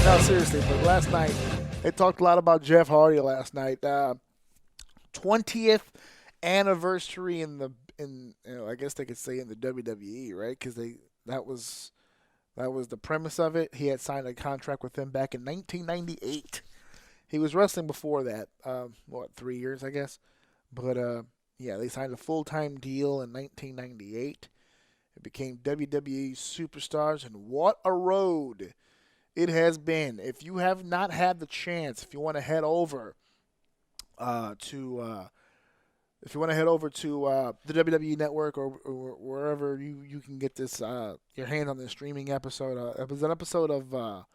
No, seriously, but last night, they talked a lot about Jeff Hardy last night. 20th anniversary I guess they could say in the WWE, right? Because that was the premise of it. He had signed a contract with them back in 1998. He was wrestling before that, 3 years, I guess. But yeah, they signed a full-time deal in 1998. It became WWE superstars, and what a road it has been. If you have not had the chance, if you want to head over to the WWE Network or wherever you can get this your hands on this streaming episode. It was an episode of not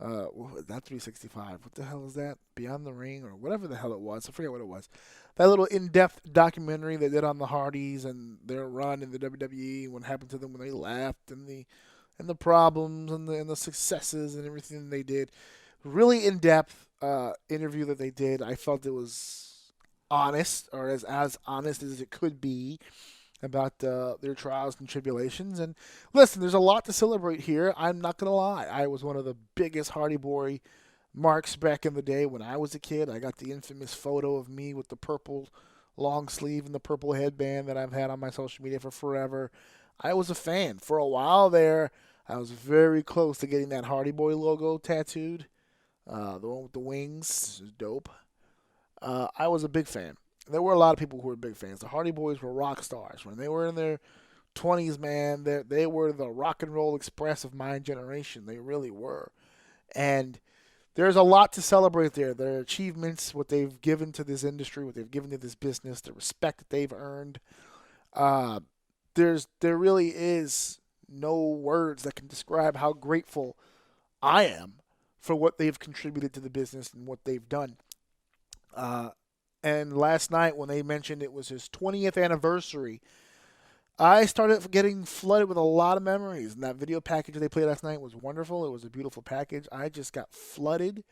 365. What the hell is that? Beyond the Ring or whatever the hell it was. I forget what it was. That little in-depth documentary they did on the Hardys and their run in the WWE, what happened to them when they left, and the problems and the successes and everything they did. Really in-depth interview that they did. I felt it was honest, or as honest as it could be, about their trials and tribulations. And listen, there's a lot to celebrate here. I'm not going to lie. I was one of the biggest Hardy Boy marks back in the day when I was a kid. I got the infamous photo of me with the purple long sleeve and the purple headband that I've had on my social media for forever. I was a fan. For a while there, I was very close to getting that Hardy Boy logo tattooed. The one with the wings is dope. I was a big fan. There were a lot of people who were big fans. The Hardy Boys were rock stars. When they were in their 20s, man, they were the rock and roll express of my generation. They really were. And there's a lot to celebrate there. Their achievements, what they've given to this industry, what they've given to this business, the respect that they've earned. There really is no words that can describe how grateful I am for what they've contributed to the business and what they've done. And last night when they mentioned it was his 20th anniversary, I started getting flooded with a lot of memories. And that video package they played last night was wonderful. It was a beautiful package. I just got flooded,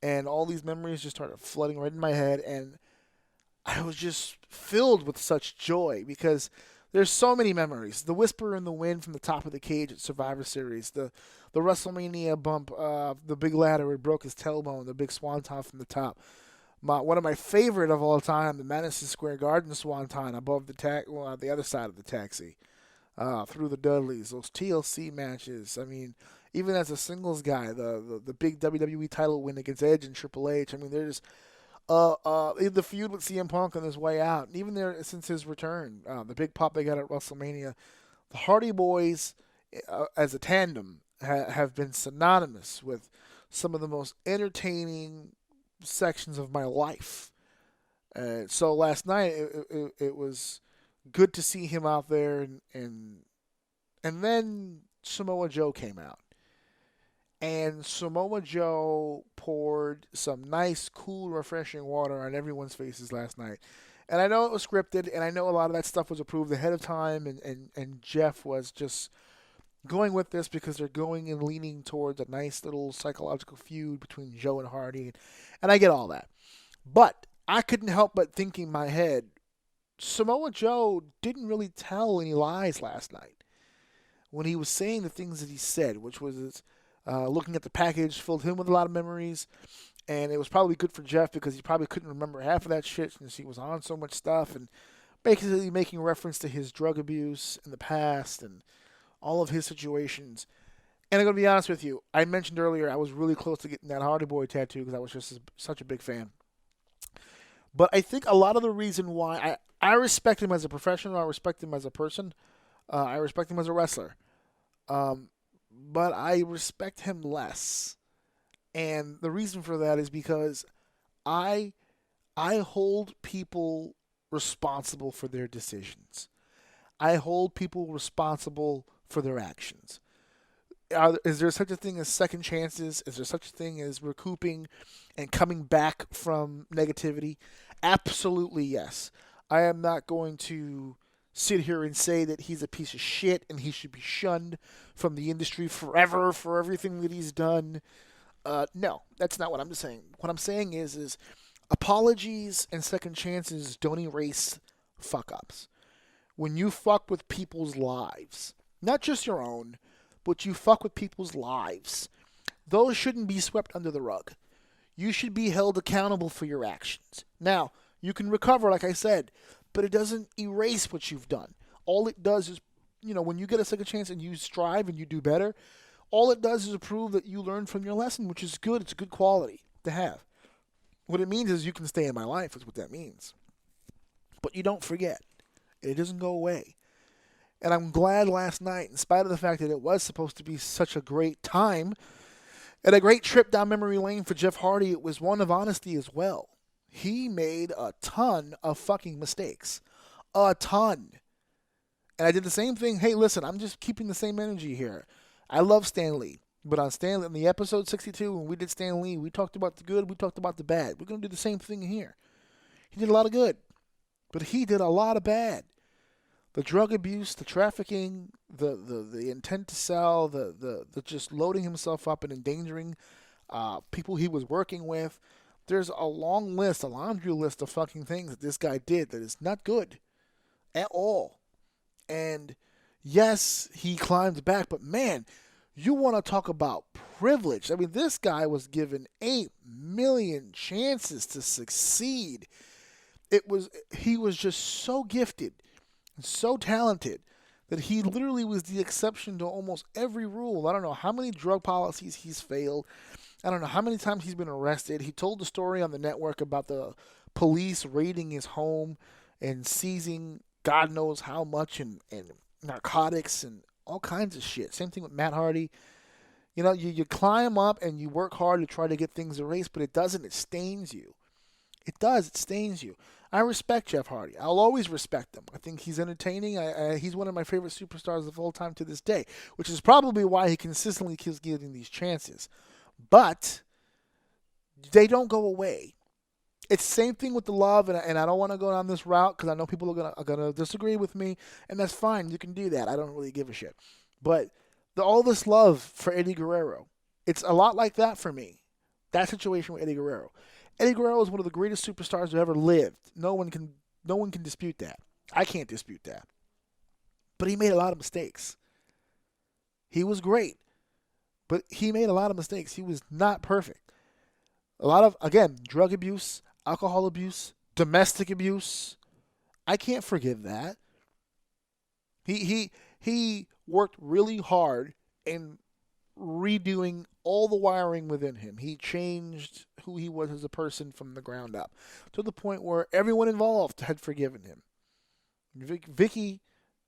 and all these memories just started flooding right in my head. And I was just filled with such joy because there's so many memories. The whisper in the wind from the top of the cage at Survivor Series, the WrestleMania bump, the big ladder where he broke his tailbone, the big swanton from the top. One of my favorite of all time, the Madison Square Garden swanton above the other side of the taxi, through the Dudleys, those TLC matches. I mean, even as a singles guy, the big WWE title win against Edge and Triple H. I mean, there's the feud with CM Punk on his way out, and even there since his return, the big pop they got at WrestleMania. The Hardy Boys, as a tandem, have been synonymous with some of the most entertaining sections of my life. So last night it was good to see him out there, and then Samoa Joe came out, and Samoa Joe poured some nice, cool, refreshing water on everyone's faces last night. And I know it was scripted, and I know a lot of that stuff was approved ahead of time, and Jeff was just going with this because they're going and leaning towards a nice little psychological feud between Joe and Hardy, and I get all that. But I couldn't help but think in my head, Samoa Joe didn't really tell any lies last night when he was saying the things that he said, which was looking at the package filled him with a lot of memories. And it was probably good for Jeff because he probably couldn't remember half of that shit since he was on so much stuff, and basically making reference to his drug abuse in the past and all of his situations. And I'm going to be honest with you, I mentioned earlier I was really close to getting that Hardy Boy tattoo because I was just such a big fan. But I think a lot of the reason why I respect him as a professional, I respect him as a person, I respect him as a wrestler, but I respect him less. And the reason for that is because I hold people responsible for their decisions. I hold people responsible for their actions. Is there such a thing as second chances? Is there such a thing as recouping and coming back from negativity? Absolutely yes. I am not going to sit here and say that he's a piece of shit and he should be shunned from the industry forever for everything that he's done. No, that's not what I'm saying. What I'm saying is apologies and second chances don't erase fuck-ups. When you fuck with people's lives, not just your own, but you fuck with people's lives, those shouldn't be swept under the rug. You should be held accountable for your actions. Now, you can recover, like I said, but it doesn't erase what you've done. All it does is, when you get a second chance and you strive and you do better, all it does is prove that you learned from your lesson, which is good. It's a good quality to have. What it means is you can stay in my life, is what that means. But you don't forget. It doesn't go away. And I'm glad last night, in spite of the fact that it was supposed to be such a great time and a great trip down memory lane for Jeff Hardy, it was one of honesty as well. He made a ton of fucking mistakes. A ton. And I did the same thing. Hey, listen, I'm just keeping the same energy here. I love Stan Lee. But on the episode 62, when we did Stan Lee, we talked about the good, we talked about the bad. We're going to do the same thing here. He did a lot of good. But he did a lot of bad. The drug abuse, the trafficking, the intent to sell, the just loading himself up and endangering people he was working with. There's a long list, a laundry list of fucking things that this guy did that is not good at all. And yes, he climbed back, but man, you want to talk about privilege. I mean, this guy was given 8 million chances to succeed. He was just so gifted and so talented that he literally was the exception to almost every rule. I don't know how many drug policies he's failed. I don't know how many times he's been arrested. He told the story on the network about the police raiding his home and seizing God knows how much and narcotics and all kinds of shit. Same thing with Matt Hardy. You climb up and you work hard to try to get things erased, but it doesn't. It stains you. It does. It stains you. I respect Jeff Hardy. I'll always respect him. I think he's entertaining. He's one of my favorite superstars of all time to this day, which is probably why he consistently keeps getting these chances. But they don't go away. It's the same thing with the love, and I don't want to go down this route because I know people are gonna disagree with me, and that's fine. You can do that. I don't really give a shit. But all this love for Eddie Guerrero, it's a lot like that for me. That situation with Eddie Guerrero. Eddie Guerrero is one of the greatest superstars who ever lived. No one can dispute that. I can't dispute that. But he made a lot of mistakes. He was great, but he made a lot of mistakes. He was not perfect. A lot of, again, drug abuse, alcohol abuse, domestic abuse. I can't forgive that. He worked really hard and redoing all the wiring within him. He changed who he was as a person from the ground up to the point where everyone involved had forgiven him. Vicky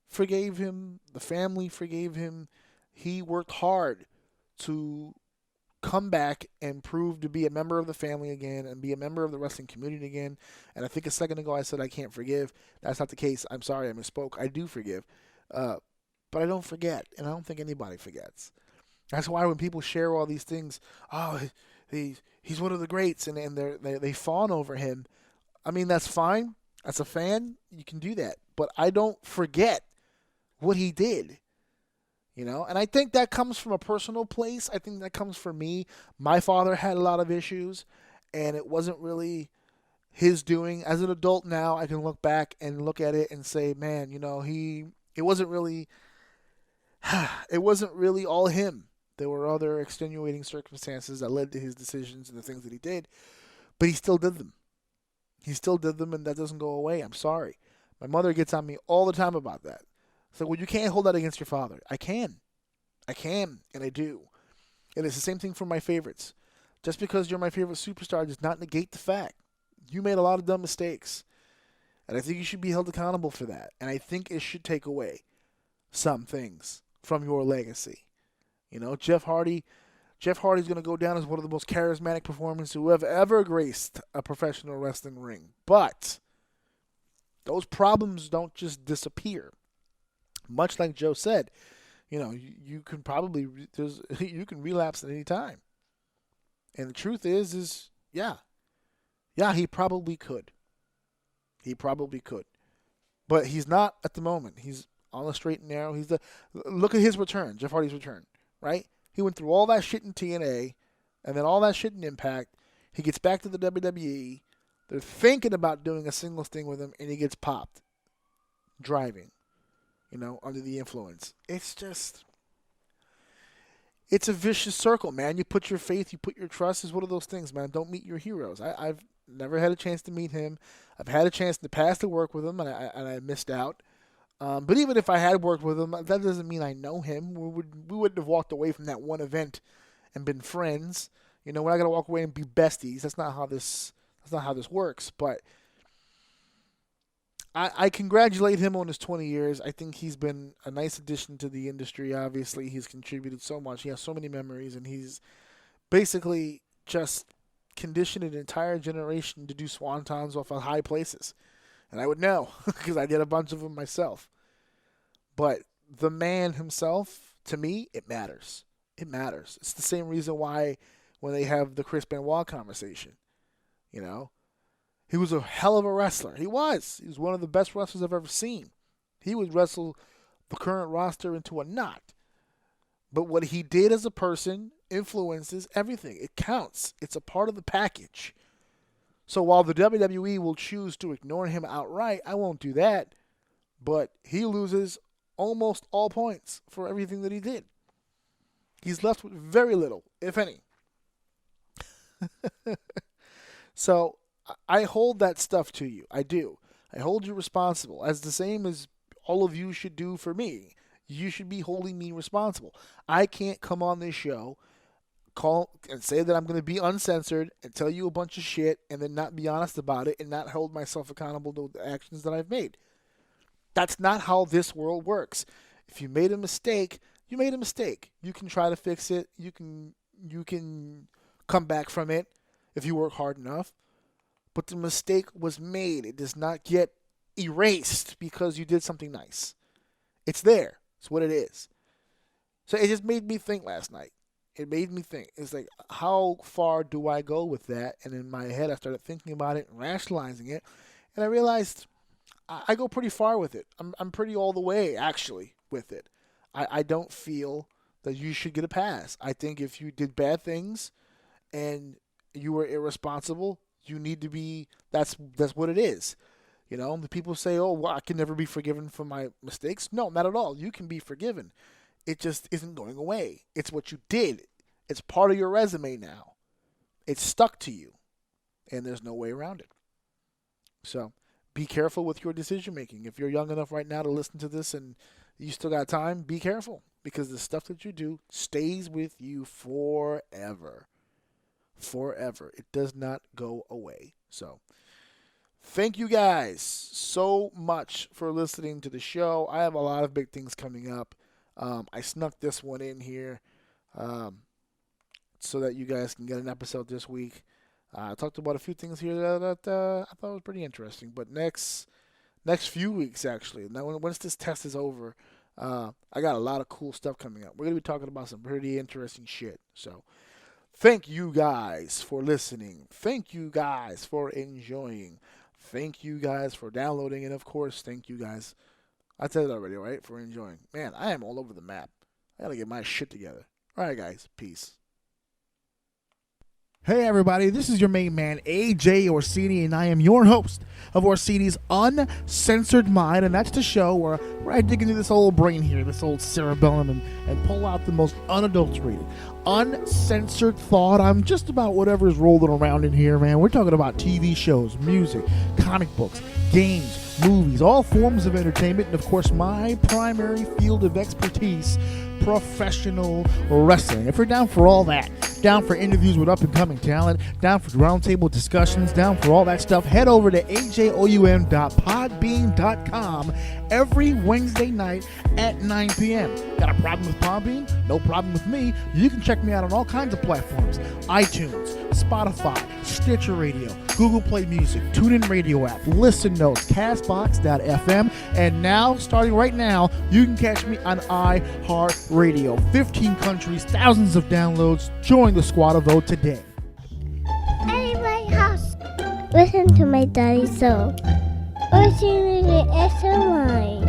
forgave him. The family forgave him. He worked hard to come back and prove to be a member of the family again and be a member of the wrestling community again. And I think a second ago I said I can't forgive. That's not the case. I'm sorry, I misspoke. I do forgive. But I don't forget, and I don't think anybody forgets. That's why when people share all these things, oh, he's one of the greats, and they fawn over him. I mean, that's fine. As a fan, you can do that. But I don't forget what he did. And I think that comes from a personal place. I think that comes from me. My father had a lot of issues, and it wasn't really his doing. As an adult now, I can look back and look at it and say, man, it wasn't really all him. There were other extenuating circumstances that led to his decisions and the things that he did, but he still did them. He still did them, and that doesn't go away. I'm sorry. My mother gets on me all the time about that. So, well, you can't hold that against your father. I can, and I do. And it's the same thing for my favorites. Just because you're my favorite superstar does not negate the fact you made a lot of dumb mistakes. And I think you should be held accountable for that. And I think it should take away some things from your legacy. Jeff Hardy's going to go down as one of the most charismatic performers who have ever graced a professional wrestling ring. But those problems don't just disappear. Much like Joe said, you can probably you can relapse at any time. And the truth is yeah, he probably could. But he's not at the moment. He's on the straight and narrow. Look at his return, Jeff Hardy's return, right? He went through all that shit in TNA, and then all that shit in Impact. He gets back to the WWE. They're thinking about doing a singles thing with him, and he gets popped. Driving. Under the influence. It's a vicious circle, man. You put your faith, you put your trust. Is one of those things, man. Don't meet your heroes. I've never had a chance to meet him. I've had a chance in the past to work with him, and I missed out. But even if I had worked with him, that doesn't mean I know him. We wouldn't have walked away from that one event and been friends. We're not gonna walk away and be besties. That's not how this works. But I congratulate him on his 20 years. I think he's been a nice addition to the industry. Obviously, he's contributed so much. He has so many memories, and he's basically just conditioned an entire generation to do swantons off of high places. And I would know because I did a bunch of them myself. But the man himself, to me, it matters. It matters. It's the same reason why when they have the Chris Benoit conversation, he was a hell of a wrestler. He was. He was one of the best wrestlers I've ever seen. He would wrestle the current roster into a knot. But what he did as a person influences everything. It counts. It's a part of the package. So while the WWE will choose to ignore him outright, I won't do that. But he loses almost all points for everything that he did. He's left with very little, if any. So I hold that stuff to you. I do. I hold you responsible, as the same as all of you should do for me. You should be holding me responsible. I can't come on this show, call and say that I'm going to be uncensored and tell you a bunch of shit and then not be honest about it and not hold myself accountable to the actions that I've made. That's not how this world works. If you made a mistake, you made a mistake. You can try to fix it. You can come back from it if you work hard enough. But the mistake was made. It does not get erased because you did something nice. It's there. It's what it is. So it just made me think last night. It made me think. It's like, how far do I go with that? And in my head, I started thinking about it and rationalizing it. And I realized I go pretty far with it. I'm pretty all the way, actually, with it. I don't feel that you should get a pass. I think if you did bad things and you were irresponsible, you need to be, that's what it is. The people say, oh, well, I can never be forgiven for my mistakes. No, not at all. You can be forgiven. It just isn't going away. It's what you did. It's part of your resume now. It's stuck to you, and there's no way around it. So be careful with your decision making. If you're young enough right now to listen to this and you still got time, be careful. because the stuff that you do stays with you forever. Forever. It does not go away. So, thank you guys so much for listening to the show. I have a lot of big things coming up. I snuck this one in here so that you guys can get an episode this week. I talked about a few things here that I thought was pretty interesting. But next few weeks, actually, now once this test is over, I got a lot of cool stuff coming up. We're going to be talking about some pretty interesting shit. So, thank you guys for listening. Thank you guys for enjoying. Thank you guys for downloading. And, of course, thank you guys. I said it already, right? For enjoying. Man, I am all over the map. I got to get my shit together. All right, guys. Peace. Hey everybody, this is your main man, AJ Orsini, and I am your host of Orsini's Uncensored Mind, and that's the show where I dig into this old brain here, this old cerebellum, and pull out the most unadulterated, uncensored thought. I'm just about whatever's rolling around in here, man. We're talking about TV shows, music, comic books, games, movies, all forms of entertainment, and of course my primary field of expertise, professional wrestling. If you're down for all that, down for interviews with up-and-coming talent, down for roundtable discussions, down for all that stuff, head over to ajoum.podbean.com every Wednesday night at 9 p.m. Got a problem with Podbean? No problem with me. You can check me out on all kinds of platforms. iTunes, Spotify, Stitcher Radio, Google Play Music, TuneIn Radio app, Listen Notes, Castbox.fm, and now, starting right now, you can catch me on iHeartRadio. 15 countries, thousands of downloads. Join the squad of vote today. At my house, listen to my daddy so. Ocean is SMI.